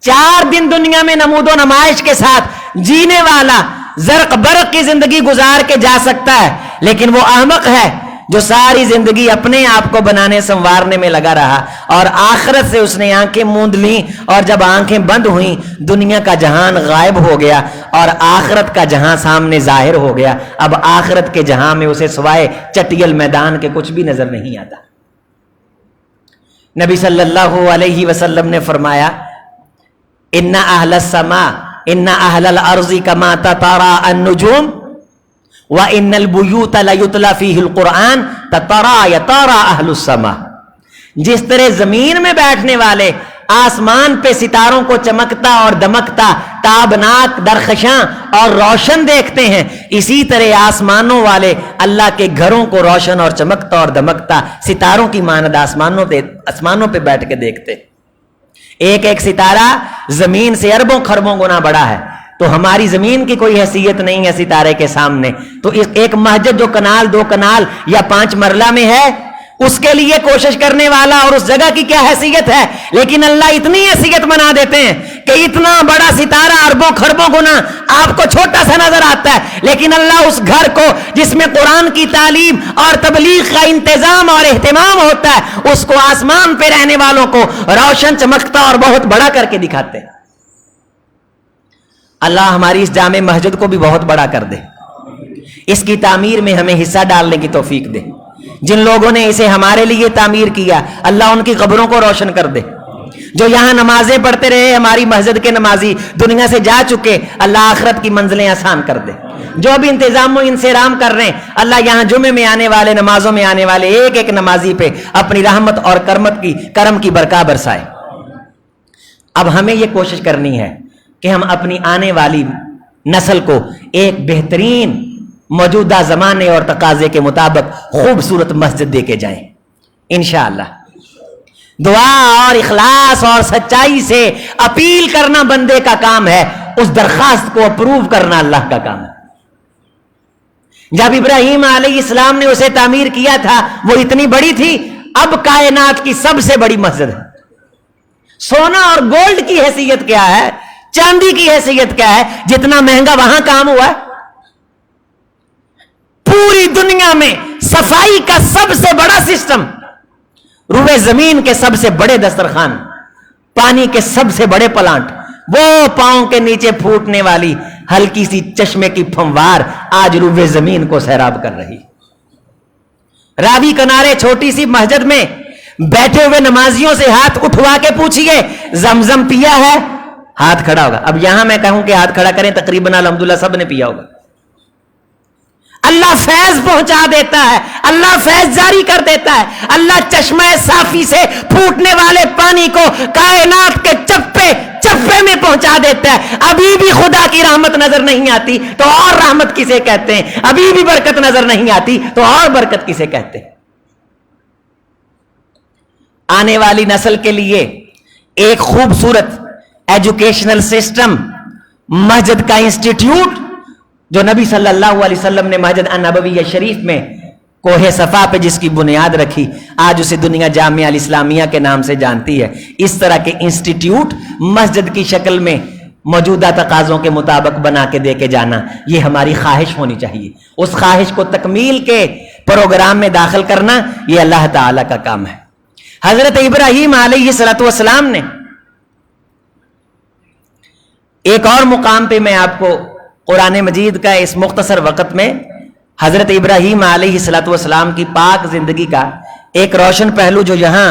4 دن دنیا میں نمود و نمائش کے ساتھ جینے والا زرق برق کی زندگی گزار کے جا سکتا ہے، لیکن وہ احمق ہے جو ساری زندگی اپنے آپ کو بنانے سنوارنے میں لگا رہا، اور آخرت سے اس نے آنکھیں موند لیں، اور جب آنکھیں بند ہوئیں دنیا کا جہان غائب ہو گیا اور آخرت کا جہاں سامنے ظاہر ہو گیا۔ اب آخرت کے جہاں میں اسے سوائے چٹیل میدان کے کچھ بھی نظر نہیں آتا۔ نبی صلی اللہ علیہ وسلم نے فرمایا، ان اہل السماء ان اہل الارض کما تترا النجوم وان البیوت لیتلی فیہ القرآن تترا یتارا اہل السماء۔ جس طرح زمین میں بیٹھنے والے آسمان پہ ستاروں کو چمکتا اور دمکتا، تابناک، درخشاں اور روشن دیکھتے ہیں، اسی طرح آسمانوں والے اللہ کے گھروں کو روشن اور چمکتا اور دمکتا ستاروں کی مانند آسمانوں پہ بیٹھ کے دیکھتے۔ ایک ایک ستارہ زمین سے اربوں خربوں گنا بڑا ہے، تو ہماری زمین کی کوئی حیثیت نہیں ہے ستارے کے سامنے۔ تو ایک مسجد جو کنال 2 کنال یا 5 مرلہ میں ہے، اس کے لیے کوشش کرنے والا اور اس جگہ کی کیا حیثیت ہے، لیکن اللہ اتنی حیثیت بنا دیتے ہیں کہ اتنا بڑا ستارہ اربوں خربوں گنا آپ کو چھوٹا سا نظر آتا ہے، لیکن اللہ اس گھر کو جس میں قرآن کی تعلیم اور تبلیغ کا انتظام اور اہتمام ہوتا ہے، اس کو آسمان پہ رہنے والوں کو روشن، چمکتا اور بہت بڑا کر کے دکھاتے ہیں۔ اللہ ہماری اس جامع مسجد کو بھی بہت بڑا کر دے، اس کی تعمیر میں ہمیں حصہ ڈالنے کی توفیق دے۔ جن لوگوں نے اسے ہمارے لیے تعمیر کیا، اللہ ان کی قبروں کو روشن کر دے۔ جو یہاں نمازیں پڑھتے رہے، ہماری مسجد کے نمازی دنیا سے جا چکے، اللہ آخرت کی منزلیں آسان کر دے۔ جو بھی انتظام و انصرام کر رہے ہیں، اللہ یہاں جمعے میں آنے والے، نمازوں میں آنے والے ایک ایک نمازی پہ اپنی رحمت اور کرم کی برکات برسائے۔ اب ہمیں یہ کوشش کرنی ہے کہ ہم اپنی آنے والی نسل کو ایک بہترین موجودہ زمانے اور تقاضے کے مطابق خوبصورت مسجد دے کے جائیں انشاءاللہ۔ دعا اور اخلاص اور سچائی سے اپیل کرنا بندے کا کام ہے، اس درخواست کو اپروو کرنا اللہ کا کام ہے۔ جب ابراہیم علیہ السلام نے اسے تعمیر کیا تھا وہ اتنی بڑی تھی، اب کائنات کی سب سے بڑی مسجد ہے۔ سونا اور گولڈ کی حیثیت کیا ہے، چاندی کی حیثیت کیا ہے، جتنا مہنگا وہاں کام ہوا ہے۔ پوری دنیا میں صفائی کا سب سے بڑا سسٹم، روئے زمین کے سب سے بڑے دسترخوان، پانی کے سب سے بڑے پلانٹ، وہ پاؤں کے نیچے پھوٹنے والی ہلکی سی چشمے کی پھموار آج روئے زمین کو سیراب کر رہی۔ راوی کنارے چھوٹی سی مسجد میں بیٹھے ہوئے نمازیوں سے ہاتھ اٹھوا کے پوچھئے زمزم پیا ہے؟ ہاتھ کھڑا ہوگا۔ اب یہاں میں کہوں کہ ہاتھ کھڑا کریں، تقریباً الحمدللہ سب نے پیا ہوگا۔ اللہ فیض پہنچا دیتا ہے، اللہ فیض جاری کر دیتا ہے، اللہ چشمہ صافی سے پھوٹنے والے پانی کو کائنات کے چپے چپے میں پہنچا دیتا ہے۔ ابھی بھی خدا کی رحمت نظر نہیں آتی تو اور رحمت کسے کہتے ہیں، ابھی بھی برکت نظر نہیں آتی تو اور برکت کسے کہتے ہیں۔ آنے والی نسل کے لیے ایک خوبصورت ایجوکیشنل سسٹم مسجد کا انسٹیٹیوٹ جو نبی صلی اللہ علیہ وسلم نے مسجد النبویہ شریف میں کوہ صفا پہ جس کی بنیاد رکھی، آج اسے دنیا جامعہ الاسلامیہ کے نام سے جانتی ہے، اس طرح کے انسٹیٹیوٹ مسجد کی شکل میں موجودہ تقاضوں کے مطابق بنا کے دے کے جانا، یہ ہماری خواہش ہونی چاہیے۔ اس خواہش کو تکمیل کے پروگرام میں داخل کرنا یہ اللہ تعالی کا کام ہے۔ حضرت ابراہیم علیہ السلام نے ایک اور مقام پہ، میں آپ کو قرآن مجید کا اس مختصر وقت میں حضرت ابراہیم علیہ السلام کی پاک زندگی کا ایک روشن پہلو جو یہاں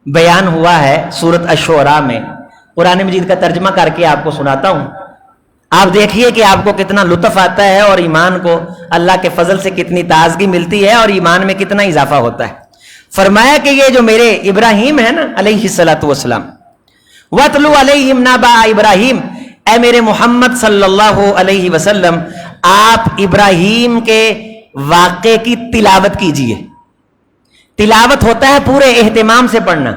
بیان ہوا ہے سورۃ الشعراء میں، قرآن مجید کا ترجمہ کر کے آپ کو سناتا ہوں۔ آپ دیکھیے کہ آپ کو کتنا لطف آتا ہے اور ایمان کو اللہ کے فضل سے کتنی تازگی ملتی ہے اور ایمان میں کتنا اضافہ ہوتا ہے۔ فرمایا کہ یہ جو میرے ابراہیم ہے نا علیہ السلام، وَاتْلُ عَلَيْهِمْ نَبَأَ ابراہیم، اے میرے محمد صلی اللہ علیہ وسلم آپ ابراہیم کے واقعے کی تلاوت کیجئے۔ تلاوت ہوتا ہے پورے اہتمام سے پڑھنا،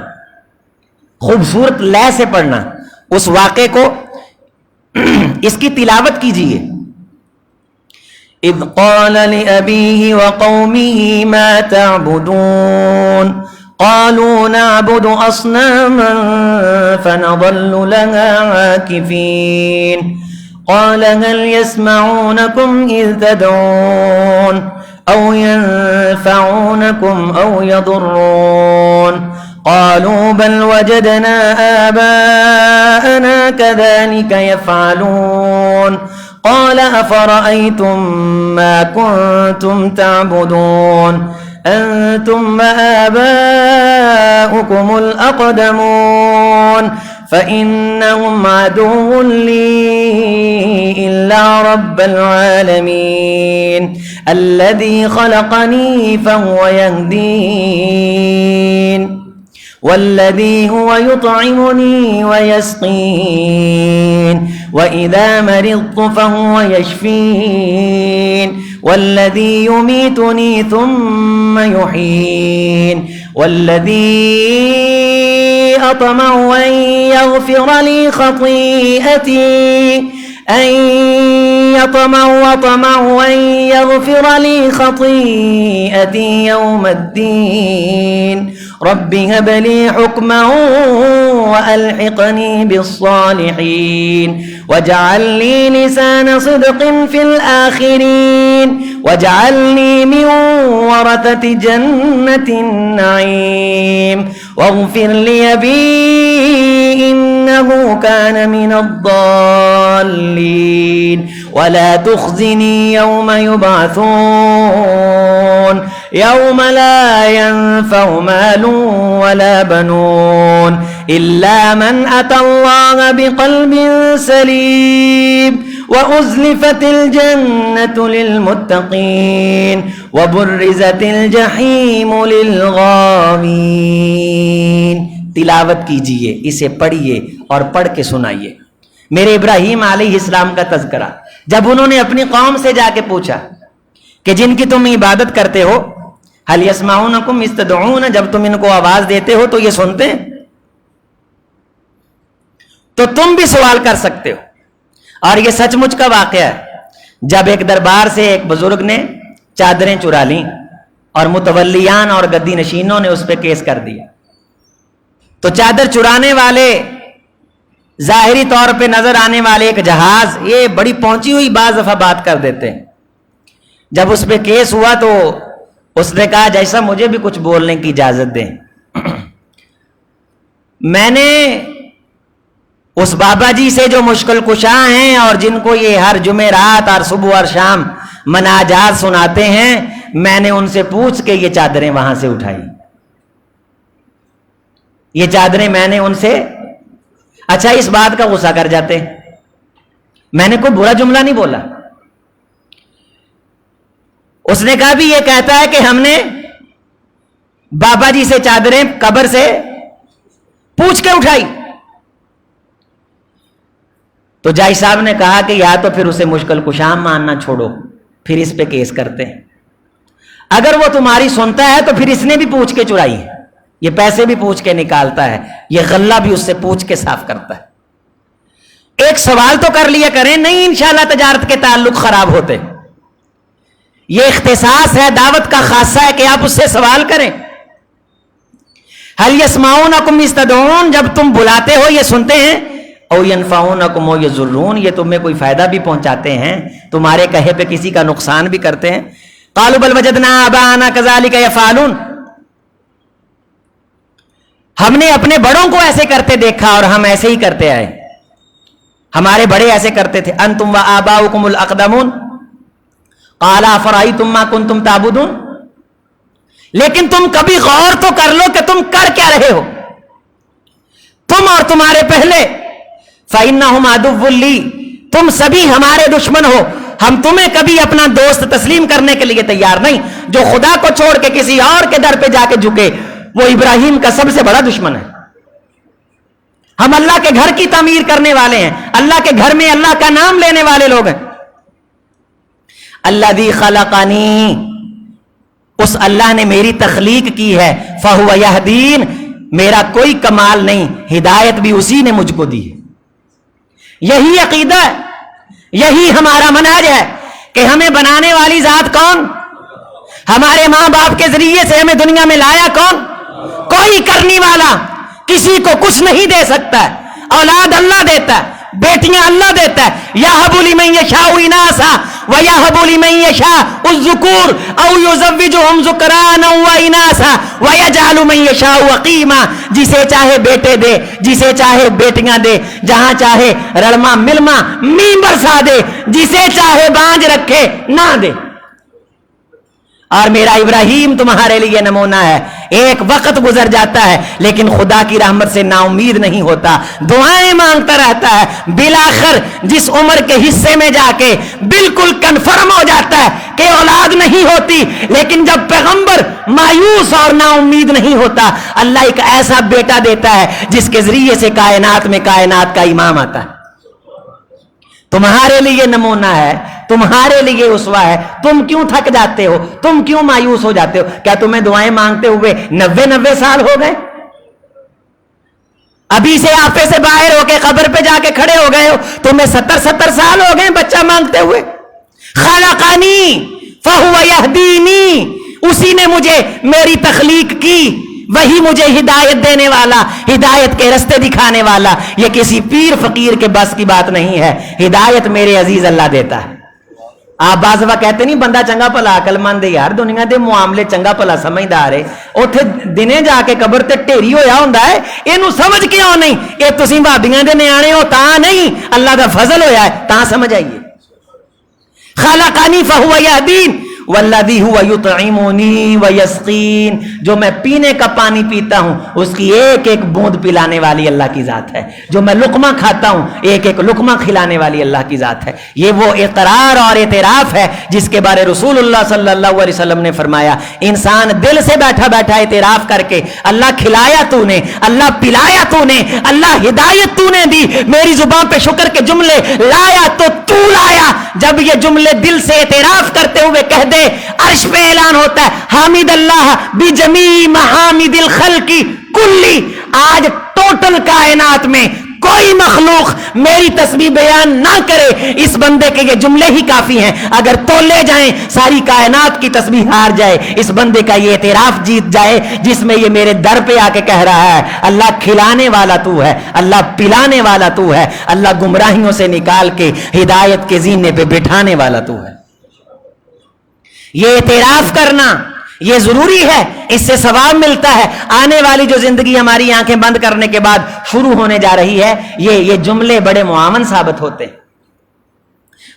خوبصورت لے سے پڑھنا، اس واقعے کو اس کی تلاوت کیجئے۔ اذ قال لأبيه وقومه ما تعبدون قالوا نعبد أصناما فنظل لها عاكفين قال هل يسمعونكم إذ تدعون أو ينفعونكم أو يضرون قالوا بل وجدنا آباءنا كذلك يفعلون قال أفرأيتم ما كنتم تعبدون أنتم وآباؤكم الأقدمون فإنهم عدو لي إلا رب العالمين الذي خلقني فهو يهدين والذي هو يطعمني ويسقين وإذا مرضت فهو يشفين والذي يميتني ثم يحيين والذي أطمع أن يغفر لي خطيئتي يوم الدين رب هب لي حكما وألحقني بالصالحين واجعل لي لسان صدق في الآخرين واجعلني من ورثة جنة النعيم واغفر لي أبي إنه كان من الضالين ولا تخزني يوم يبعثون يوم لا ينفع مال ولا بنون إلا من أتى الله بقلب سليم وأزلفت الجنة للمتقين وبرزت الجحيم للغاوين۔ تلاوت کیجئے، اسے پڑھیے اور پڑھ کے سنائیے۔ میرے ابراہیم علیہ السلام کا تذکرہ جب انہوں نے اپنی قوم سے جا کے پوچھا کہ جن کی تم عبادت کرتے ہو هل يسمعونكم اذ تدعون، جب تم ان کو آواز دیتے ہو تو یہ سنتے ہیں؟ تو تم بھی سوال کر سکتے ہو۔ اور یہ سچ مچ کا واقعہ ہے، جب ایک دربار سے ایک بزرگ نے چادریں چرا لیں اور متولیان اور گدی نشینوں نے اس پہ کیس کر دیا، تو چادر چرانے والے ظاہری طور پہ نظر آنے والے ایک جہاز یہ بڑی پہنچی ہوئی بعض دفعہ بات کر دیتے ہیں۔ جب اس پہ کیس ہوا تو اس نے کہا جیسا مجھے بھی کچھ بولنے کی اجازت دیں۔ میں نے اس بابا جی سے جو مشکل کشا ہیں اور جن کو یہ ہر جمعرات اور صبح اور شام مناجات سناتے ہیں، میں نے ان سے پوچھ کے یہ چادریں وہاں سے اٹھائی۔ یہ چادریں میں نے ان سے، اچھا اس بات کا غصہ کر جاتے، میں نے کوئی برا جملہ نہیں بولا۔ اس نے کہا بھی یہ کہتا ہے کہ ہم نے بابا جی سے چادریں قبر سے پوچھ کے اٹھائی۔ تو جائی صاحب نے کہا کہ یا تو پھر اسے مشکل کشام ماننا چھوڑو، پھر اس پہ کیس کرتے ہیں۔ اگر وہ تمہاری سنتا ہے تو پھر اس نے بھی پوچھ کے چرائی ہے، یہ پیسے بھی پوچھ کے نکالتا ہے، یہ غلہ بھی اس سے پوچھ کے صاف کرتا ہے۔ ایک سوال تو کر لیا کریں, نہیں انشاءاللہ تجارت کے تعلق خراب ہوتے. یہ اختصاص ہے, دعوت کا خاصہ ہے کہ آپ اس سے سوال کریں. هل يسمعونكم يستدعون, جب تم بلاتے ہو یہ سنتے ہیں, او ينفعونكم او يضرون, یہ تمہیں کوئی فائدہ بھی پہنچاتے ہیں, تمہارے کہے پہ کسی کا نقصان بھی کرتے ہیں. قالوا بل وجدنا آباءنا كذلك يفعلون, ہم نے اپنے بڑوں کو ایسے کرتے دیکھا اور ہم ایسے ہی کرتے آئے, ہمارے بڑے ایسے کرتے تھے. انتم وآباؤکم الاقدمون قال افرأيتم ما كنتم تعبدون, لیکن تم کبھی غور تو کر لو کہ تم کر کیا رہے ہو, تم اور تمہارے پہلے. فإنهم عدو لي, تم سبھی ہمارے دشمن ہو, ہم تمہیں کبھی اپنا دوست تسلیم کرنے کے لیے تیار نہیں. جو خدا کو چھوڑ کے کسی اور کے در پہ جا کے جھکے وہ ابراہیم کا سب سے بڑا دشمن ہے. ہم اللہ کے گھر کی تعمیر کرنے والے ہیں, اللہ کے گھر میں اللہ کا نام لینے والے لوگ ہیں. الذی خلقنی, اس اللہ نے میری تخلیق کی ہے. فہو یہدین, میرا کوئی کمال نہیں, ہدایت بھی اسی نے مجھ کو دی ہے. یہی عقیدہ ہے, یہی ہمارا منہج ہے کہ ہمیں بنانے والی ذات کون, ہمارے ماں باپ کے ذریعے سے ہمیں دنیا میں لایا کون, کوئی کرنے والا کسی کو کچھ نہیں دے سکتا ہے. اولاد اللہ دیتا ہے, بیٹیاں اللہ دیتا ہے. یہب لمن یشاء اناثا ویہب لمن یشاء الذکور او یزوجہم ذکرانا واناثا ویجعل من یشاء عقیما, جسے چاہے بیٹے دے, جسے چاہے بیٹیاں دے, جہاں چاہے رڑما ملما میم برسا دے, جسے چاہے بانج رکھے نہ دے. اور میرا ابراہیم تمہارے لیے نمونہ ہے. ایک وقت گزر جاتا ہے لیکن خدا کی رحمت سے نا امید نہیں ہوتا, دعائیں مانگتا رہتا ہے. بالآخر جس عمر کے حصے میں جا کے بالکل کنفرم ہو جاتا ہے کہ اولاد نہیں ہوتی, لیکن جب پیغمبر مایوس اور نا امید نہیں ہوتا, اللہ ایک ایسا بیٹا دیتا ہے جس کے ذریعے سے کائنات میں کائنات کا امام آتا ہے. تمہارے لیے نمونہ ہے, تمہارے لیے اسوا ہے. تم کیوں تھک جاتے ہو, تم کیوں مایوس ہو جاتے ہو؟ کیا تمہیں دعائیں مانگتے ہوئے 90 سال ہو گئے؟ ابھی سے آفے سے باہر ہو کے قبر پہ جا کے کھڑے ہو گئے ہو, تمہیں 70 سال ہو گئے بچہ مانگتے ہوئے. خلقانی فہو یہدینی, اسی نے مجھے میری تخلیق کی, وہی مجھے ہدایت دینے والا, ہدایت کے رستے دکھانے والا. یہ کسی پیر فقیر کے بس کی بات نہیں ہے, ہدایت میرے عزیز اللہ دیتا ہے. آپ بعض وقت کہتے نہیں بندہ چنگا بھلا عقل مند یار, دنیا دے معاملے چنگا بھلا سمجھدار ہے, اوتھے دنے جا کے قبر تے ٹھیری ہویا ہوندا ہے, اینو سمجھ کیوں نہیں؟ اے تسی بھابیاں دے نیانے ہو تاں نہیں, اللہ دا فضل ہویا ہے تاں سمجھ آئیے. خلقانی فہو یہدین والذی هو یطعمنی ویسقین, جو میں پینے کا پانی پیتا ہوں اس کی ایک ایک بوند پلانے والی اللہ کی ذات ہے. جو میں لقمہ کھاتا ہوں ایک ایک لقمہ کھلانے والی اللہ کی ذات ہے. یہ وہ اقرار اور اعتراف ہے جس کے بارے رسول اللہ صلی اللہ علیہ وسلم نے فرمایا, انسان دل سے بیٹھا بیٹھا اعتراف کر کے, اللہ کھلایا تو نے, اللہ پلایا تو نے, اللہ ہدایت تو نے دی, میری زبان پہ شکر کے جملے لایا تو لایا. جب یہ جملے دل سے اعتراف کرتے ہوئے کہہ دے, عرش پہ اعلان ہوتا ہے حامد اللہ بجمیع محامد الخلق کلی. آج ٹوٹل کائنات میں کوئی مخلوق میری تسبیح بیان نہ کرے, اس بندے کے یہ جملے ہی کافی ہیں. اگر تولے جائیں ساری کائنات کی تسبیح ہار جائے, اس بندے کا یہ اعتراف جیت جائے جس میں یہ میرے در پہ آ کے کہہ رہا ہے اللہ کھلانے والا تو ہے, اللہ پلانے والا تو ہے, اللہ گمراہیوں سے نکال کے ہدایت کے زینے پہ بٹھانے والا تو ہے. یہ اعتراف کرنا یہ ضروری ہے, اس سے ثواب ملتا ہے. آنے والی جو زندگی ہماری آنکھیں بند کرنے کے بعد شروع ہونے جا رہی ہے, یہ جملے بڑے معاون ثابت ہوتے ہیں.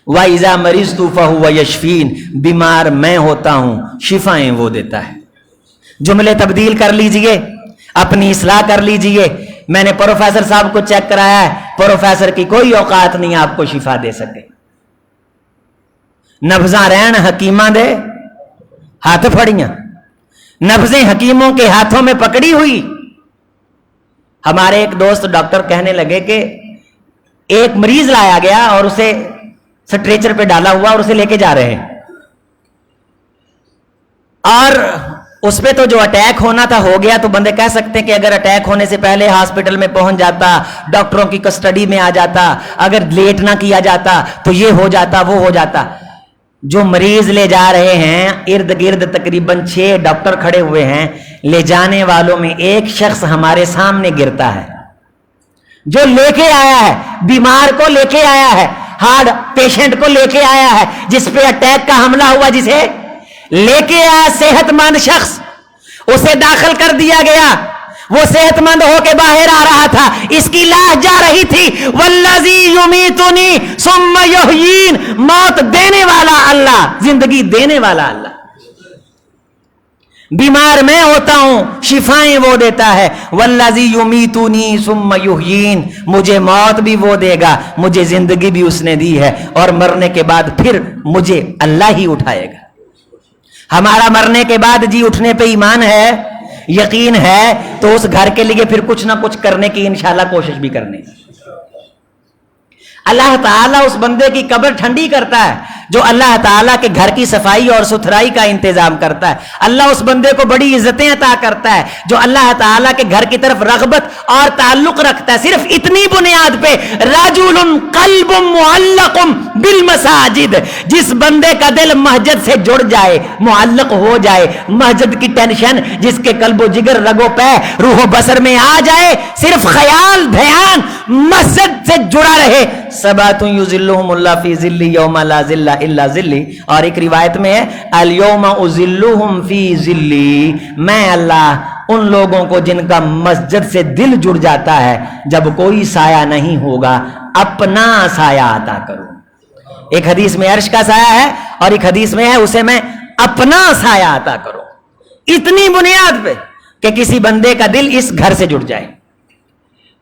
وَإِذَا مَرِضْتُ فَهُوَ يَشْفِينِ, بیمار میں ہوتا ہوں شفائیں وہ دیتا ہے. جملے تبدیل کر لیجئے, اپنی اصلاح کر لیجئے. میں نے پروفیسر صاحب کو چیک کرایا ہے, پروفیسر کی کوئی اوقات نہیں آپ کو شفا دے سکے. نبضاں رہن حکیماں دے ہاتھ پھڑیاں, نبضیں حکیموں کے ہاتھوں میں پکڑی ہوئی. ہمارے ایک دوست ڈاکٹر کہنے لگے کہ ایک مریض لایا گیا اور اسے سٹریچر پہ ڈالا ہوا اور اسے لے کے جا رہے ہیں, اور اس پہ تو جو اٹیک ہونا تھا ہو گیا. تو بندے کہہ سکتے ہیں کہ اگر اٹیک ہونے سے پہلے ہاسپٹل میں پہنچ جاتا, ڈاکٹروں کی کسٹڈی میں آ جاتا, اگر لیٹ نہ کیا جاتا تو یہ ہو جاتا وہ ہو جاتا. جو مریض لے جا رہے ہیں ارد گرد تقریباً 6 ڈاکٹر کھڑے ہوئے ہیں, لے جانے والوں میں ایک شخص ہمارے سامنے گرتا ہے جو لے کے آیا ہے, بیمار کو لے کے آیا ہے, ہارٹ پیشنٹ کو لے کے آیا ہے, جس پہ اٹیک کا حملہ ہوا, جسے لے کے آیا صحت مند شخص, اسے داخل کر دیا گیا, وہ صحت مند ہو کے باہر آ رہا تھا, اس کی لاش جا رہی تھی. والذی یمیتنی ثم یحیین, موت دینے والا اللہ, زندگی دینے والا اللہ. بیمار میں ہوتا ہوں, شفائیں وہ دیتا ہے. والذی یمیتنی ثم یحیین, مجھے موت بھی وہ دے گا, مجھے زندگی بھی اس نے دی ہے, اور مرنے کے بعد پھر مجھے اللہ ہی اٹھائے گا. ہمارا مرنے کے بعد جی اٹھنے پہ ایمان ہے, یقین ہے, تو اس گھر کے لیے پھر کچھ نہ کچھ کرنے کی انشاءاللہ کوشش بھی کرنی. اللہ تعالیٰ اس بندے کی قبر ٹھنڈی کرتا ہے جو اللہ تعالیٰ کے گھر کی صفائی اور ستھرائی کا انتظام کرتا ہے. اللہ اس بندے کو بڑی عزتیں عطا کرتا ہے جو اللہ تعالیٰ کے گھر کی طرف رغبت اور تعلق رکھتا ہے. صرف اتنی بنیاد پہ, رجل قلب معلق بالمساجد, جس بندے کا دل مسجد سے جڑ جائے, معلق ہو جائے, مسجد کی ٹینشن جس کے قلب و جگر رگ و پے روح و بصر میں آ جائے, صرف خیال دھیان مسجد سے جڑا رہے. سبعۃ یظلھم اللہ فی ظلہ یوم لا ظل الا ظلی, اور ایک روایت میں ہے الیوم اظلھم فی ظلی, میں اللہ ان لوگوں کو جن کا مسجد سے دل جڑ جاتا ہے جب کوئی سایہ نہیں ہوگا اپنا سایہ عطا کروں. ایک حدیث میں عرش کا سایہ ہے اور ایک حدیث میں ہے اسے میں اپنا سایہ عطا کروں. اتنی بنیاد پہ کہ کسی بندے کا دل اس گھر سے جڑ جائے.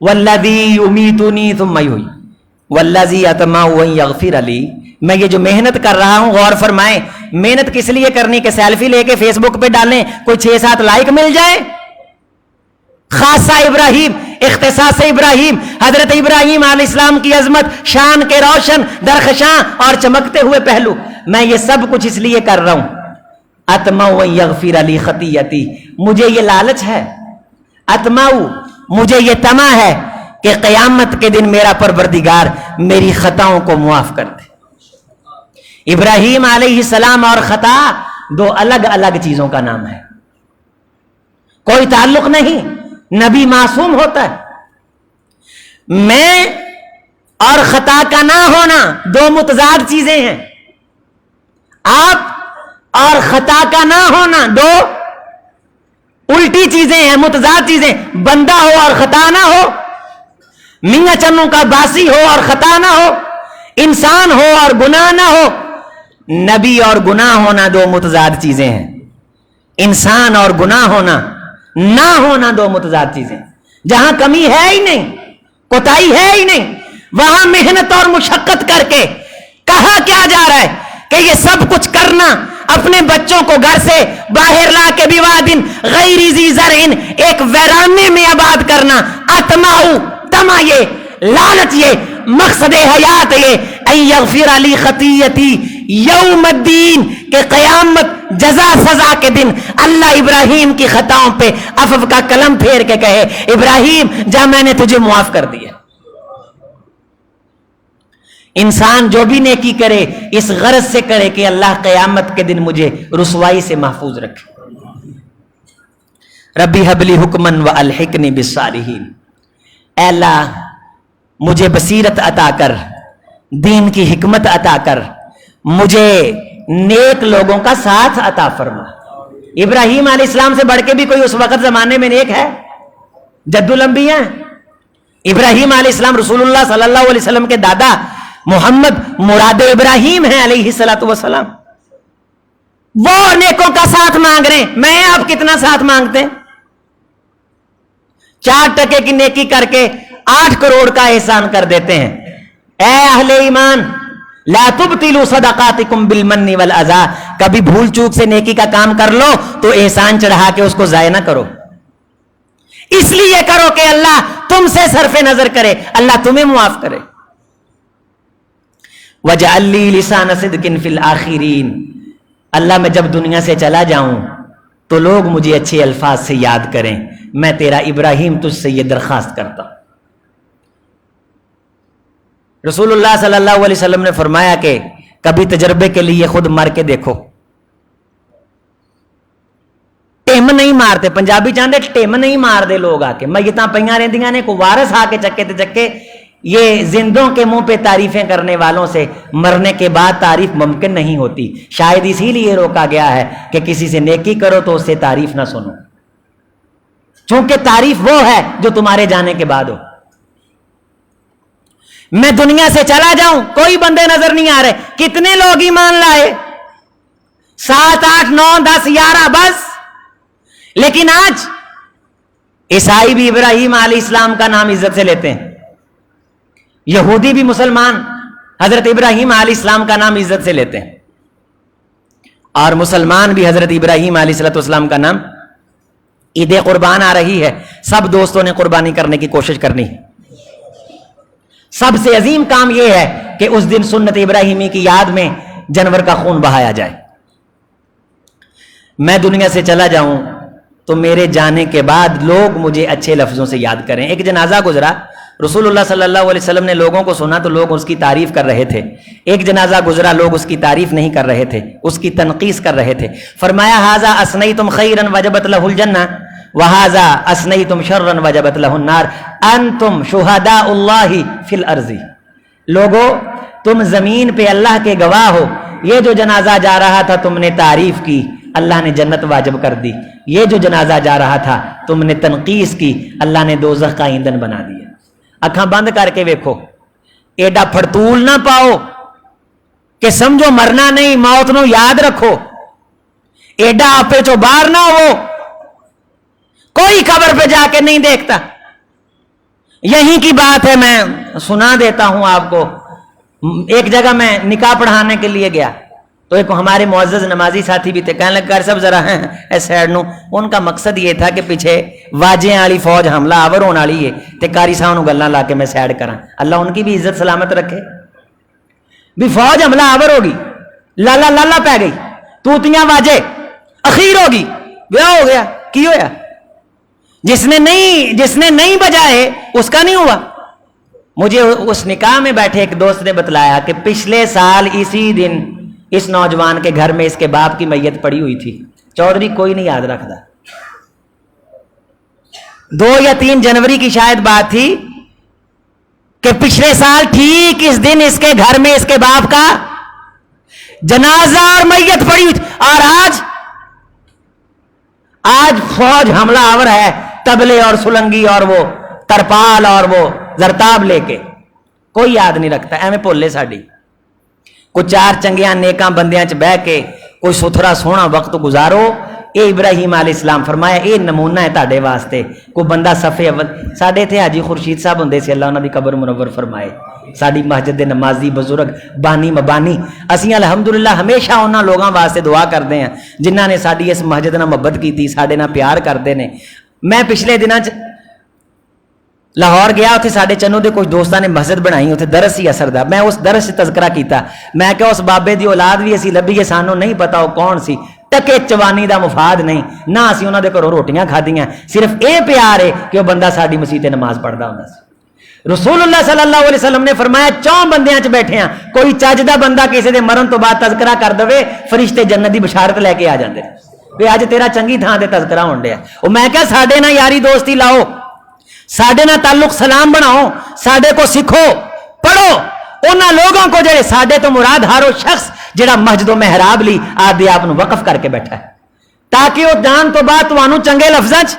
والذی یمیتنی ثم یحیین والذی اطمع ان یغفر لی, میں یہ جو محنت کر رہا ہوں, غور فرمائیں, محنت کس لیے کرنی کہ سیلفی لے کے فیس بک پہ ڈالیں, کوئی 6-7 لائک مل جائے. خاصہ ابراہیم, اختصاص ابراہیم, حضرت ابراہیم علیہ السلام کی عظمت, شان کے روشن درخشاں اور چمکتے ہوئے پہلو, میں یہ سب کچھ اس لیے کر رہا ہوں. اطمع ان یغفر لی خطیئتی, مجھے یہ لالچ ہے, اطمع مجھے یہ طمع ہے کہ قیامت کے دن میرا پروردگار میری خطاؤں کو معاف کر دے. ابراہیم علیہ السلام اور خطا دو الگ الگ چیزوں کا نام ہے, کوئی تعلق نہیں. نبی معصوم ہوتا ہے, میں اور خطا کا نہ ہونا دو متضاد چیزیں ہیں. آپ اور خطا کا نہ ہونا دو الٹی چیزیں ہیں, متضاد چیزیں. بندہ ہو اور خطا نہ ہو, میاں چنوں کا باسی ہو اور خطا نہ ہو, انسان ہو اور گناہ نہ ہو. نبی اور گناہ ہونا دو متضاد چیزیں ہیں, انسان اور گناہ ہونا نہ ہونا دو متضاد چیزیں. جہاں کمی ہے ہی نہیں, کوتاہی ہے ہی نہیں, وہاں محنت اور مشقت کر کے کہا کیا جا رہا ہے کہ یہ سب کچھ کرنا, اپنے بچوں کو گھر سے باہر لا کے بوادن غیر ذی زرع, ایک ویرانے میں آباد کرنا. اطمع, تما یہ, لالچ یہ, مقصد حیات یہ, ان یغفر لی خطیئتی یوم الدین, کہ قیامت جزا سزا کے دن اللہ ابراہیم کی خطاؤں پہ عفو کا قلم پھیر کے کہے ابراہیم جا میں نے تجھے معاف کر دیا. انسان جو بھی نیکی کرے اس غرض سے کرے کہ اللہ قیامت کے دن مجھے رسوائی سے محفوظ رکھے. ربی حب لی حکمن والحقنی بالصالحین, اے اللہ مجھے بصیرت عطا کر, دین کی حکمت عطا کر, مجھے نیک لوگوں کا ساتھ عطا فرما. ابراہیم علیہ السلام سے بڑھ کے بھی کوئی اس وقت زمانے میں نیک ہے؟ جد الانبیاء. ابراہیم علیہ السلام رسول اللہ صلی اللہ علیہ وسلم کے دادا محمد مراد ابراہیم ہیں علیہ الصلوۃ والسلام. وہ نیکوں کا ساتھ مانگ رہے ہیں, میں آپ کتنا ساتھ مانگتے ہیں؟ 4 ٹکے کی نیکی کر کے 8 کروڑ کا احسان کر دیتے ہیں. اے اہل ایمان, لا تبطلوا صدقاتکم بالمن والاذى, کبھی بھول چوک سے نیکی کا کام کر لو تو احسان چڑھا کے اس کو ضائع نہ کرو. اس لیے کرو کہ اللہ تم سے صرف نظر کرے, اللہ تمہیں معاف کرے. وَجَعَلْ لِي لِسَانَ صِدْقٍ فِي الْآخِرِينَ, اللہ میں جب دنیا سے چلا جاؤں تو لوگ مجھے اچھے الفاظ سے یاد کریں. میں تیرا ابراہیم تجھ سے یہ درخواست کرتا ہوں. رسول اللہ صلی اللہ علیہ وسلم نے فرمایا کہ کبھی تجربے کے لیے خود مر کے دیکھو. ٹیم نہیں مارتے پنجابی چاہتے, ٹیم نہیں مار دے لوگ آ کے. میتاں پئیاں رہندیاں نے, کوئی وارث آ کے چکے تے چکے. یہ زندوں کے منہ پہ تعریفیں کرنے والوں سے مرنے کے بعد تعریف ممکن نہیں ہوتی. شاید اسی لیے روکا گیا ہے کہ کسی سے نیکی کرو تو اس سے تعریف نہ سنو, چونکہ تعریف وہ ہے جو تمہارے جانے کے بعد ہو. میں دنیا سے چلا جاؤں, کوئی بندے نظر نہیں آ رہے. کتنے لوگ ایمان لائے؟ 7 8 9 10 11 بس. لیکن آج عیسائی بھی ابراہیم علیہ السلام کا نام عزت سے لیتے ہیں, یہودی بھی مسلمان حضرت ابراہیم علیہ السلام کا نام عزت سے لیتے ہیں, اور مسلمان بھی حضرت ابراہیم علیہ السلام کا نام. عید قربان آ رہی ہے, سب دوستوں نے قربانی کرنے کی کوشش کرنی ہے. سب سے عظیم کام یہ ہے کہ اس دن سنت ابراہیمی کی یاد میں جانور کا خون بہایا جائے. میں دنیا سے چلا جاؤں تو میرے جانے کے بعد لوگ مجھے اچھے لفظوں سے یاد کریں. ایک جنازہ گزرا, رسول اللہ صلی اللہ علیہ وسلم نے لوگوں کو سنا تو لوگ اس کی تعریف کر رہے تھے. ایک جنازہ گزرا, لوگ اس کی تعریف نہیں کر رہے تھے, اس کی تنقیص کر رہے تھے. فرمایا ھذا اثنیتم خیرا وجبت لہ الجنہ وھذا اثنیتم شرا وجبت لہ النار انتم شہداء اللہ فی الارض. لوگو تم زمین پہ اللہ کے گواہ ہو. یہ جو جنازہ جا رہا تھا تم نے تعریف کی, اللہ نے جنت واجب کر دی. یہ جو جنازہ جا رہا تھا تم نے تنقیص کی, اللہ نے دوزخ کا ایندھن بنا دیا. اکھاں بند کر کے ویکھو, ایڈا پھڑتول نہ پاؤ کہ سمجھو مرنا نہیں, موت نو یاد رکھو. ایڈا آپے چو باہر نہ ہو, کوئی قبر پہ جا کے نہیں دیکھتا. یہیں کی بات ہے, میں سنا دیتا ہوں آپ کو. ایک جگہ میں نکاح پڑھانے کے لیے گیا تو ایک ہمارے معزز نمازی ساتھی بھی تھے. کہنے لگے کر سب ذرا ہیں سیڈ نو. ان کا مقصد یہ تھا کہ پیچھے واجے والی فوج حملہ آور ہونے والی ہے تے کاری صاحب نو گلاں لا کے میں سیڈ کراں. اللہ ان کی بھی عزت سلامت رکھے. بھی فوج حملہ آور ہوگی, لالا لالا پہ گئی, توتیاں واجے, اخیر ہوگی, بیاہ ہو گیا. کی ہویا؟ جس نے نہیں بجائے اس کا نہیں ہوا. مجھے اس نکاح میں بیٹھے ایک دوست نے بتلایا کہ پچھلے سال اسی دن اس نوجوان کے گھر میں اس کے باپ کی میت پڑی ہوئی تھی. چودھری کوئی نہیں یاد رکھتا. 2 یا 3 جنوری کی شاید بات تھی کہ پچھلے سال ٹھیک اس دن اس کے گھر میں اس کے باپ کا جنازہ اور میت پڑی ہوئی تھی. اور آج فوج حملہ آور ہے, تبلے اور سلنگی اور وہ ترپال اور وہ زرتاب لے کے. کوئی یاد نہیں رکھتا, ایویں بھولے ساڈی. کوئی 4 چنگیاں نیکاں بندیاں چ بہ کے کوئی ستھرا سونا وقت گزارو. اے ابراہیم علیہ السلام فرمایا اے نمونہ ہے تاڈے واسطے. کوئی بندہ صفے اول ساڈے تھے حاجی خورشید صاحب ہوندے سی, اللہ انہاں دی قبر منور فرمائے. ساڈی مسجد دے نمازی بزرگ بانی مبانی, اسی الحمدللہ ہمیشہ انہاں لوگاں واسطے دعا کردے ہیں جنہاں نے ساڈی اس مسجد نال محبت کیتی, ساڈے نال پیار کردے نے. میں پچھلے دناں لاہور گیا, اتنے ساڈے چنو دے کچھ دوستاں نے مسجد بنائی, اتنے درس ہی اثر دا. میں اس درس سے تذکرہ کیتا, میں کہ اس بابے دی اولاد بھی اسی لبھی, سانو نہیں پتا وہ کون سی. ٹکے چوانی دا مفاد نہیں, نہ اسی انہاں دے گھروں روٹیاں کھادیاں, صرف اے پیار ہے کہ وہ بندہ ساڈی مسجد نماز پڑھدا ہوندا سی. رسول اللہ صلی اللہ علیہ وسلم نے فرمایا 4 بندیاں چ بیٹھے ہیں, کوئی چج دا بندہ کسی دے مرن تو بعد تذکرہ کر دے, فرشتے جنت دی بشارت لے کے آ جاندے کہ اج تیرا چنگی تھاں تے تذکرہ ہون ڈیا. او میں کہ ساڈے نال یاری دوستی لاؤ, ساڈے نال تعلق سلام بناؤ, ساڈے کو سکھو, پڑھو. انہاں لوگوں کو جڑے ساڈے تو مراد ہر وہ شخص جڑا مسجد و محراب لی آدھے آپ نو وقف کر کے بیٹھا ہے, تاکہ وہ جان تو بعد تانوں چنگے لفظاں چ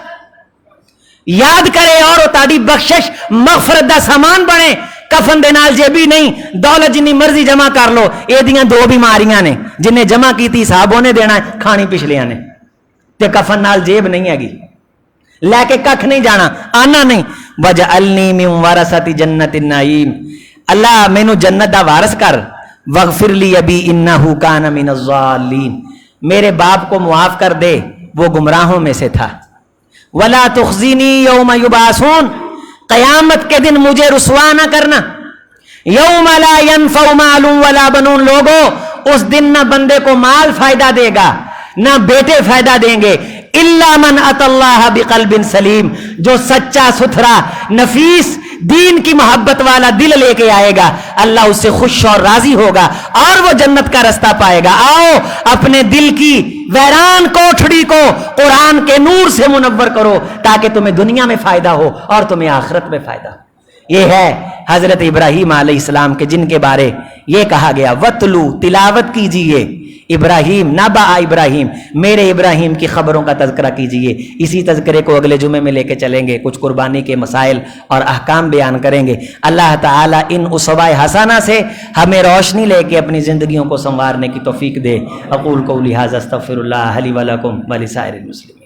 یاد کرے اور وہ تاڑی بخشش مغفرت دا سامان بنے. کفن دے نال جیبی نہیں, دولت جنی مرضی جمع کر لو, اے دیاں 2 بیماریاں نے. جنہیں جمع کیتی صاحبوں نے دینا ہے, کھانی پچھلیاں نے. تے کفن نال جیب نہیں ہے گی, لے کے ککھ نہیں جانا, آنا نہیں. وجعلنی من ورثۃ جنت النعیم, اللہ مینوں جنت دا وارث کر. واغفر لی ابی انہ کان من الضالین, میرے باپ کو معاف کر دے, وہ گمراہوں میں سے تھا. ولا تخزنی یوم یبعثون, قیامت کے دن مجھے رسوا نہ کرنا. یوم لا ینفع مال ولا بنون, لوگوں اس دن نہ بندے کو مال فائدہ دے گا نہ بیٹے فائدہ دیں گے, الا من اتى اللہ بقلب سلیم، جو سچا ستھرا نفیس دین کی محبت والا دل لے کے آئے گا اللہ اس سے خوش اور راضی ہوگا اور وہ جنت کا رستہ پائے گا۔ آؤ اپنے دل کی ویران کوٹھڑی کو قرآن کے نور سے منور کرو تاکہ تمہیں دنیا میں فائدہ ہو اور تمہیں آخرت میں فائدہ ہو۔ یہ ہے حضرت ابراہیم علیہ السلام کے جن کے بارے یہ کہا گیا وَتْلُو، تلاوت کیجئے، ابراہیم نبأ ابراہیم، میرے ابراہیم کی خبروں کا تذکرہ کیجئے۔ اسی تذکرے کو اگلے جمعے میں لے کے چلیں گے، کچھ قربانی کے مسائل اور احکام بیان کریں گے۔ اللہ تعالیٰ ان اسوہ حسنہ سے ہمیں روشنی لے کے اپنی زندگیوں کو سنوارنے کی توفیق دے۔ اقول قولی ھذا استغفر اللہ لی ولکم ولسائر المسلمین۔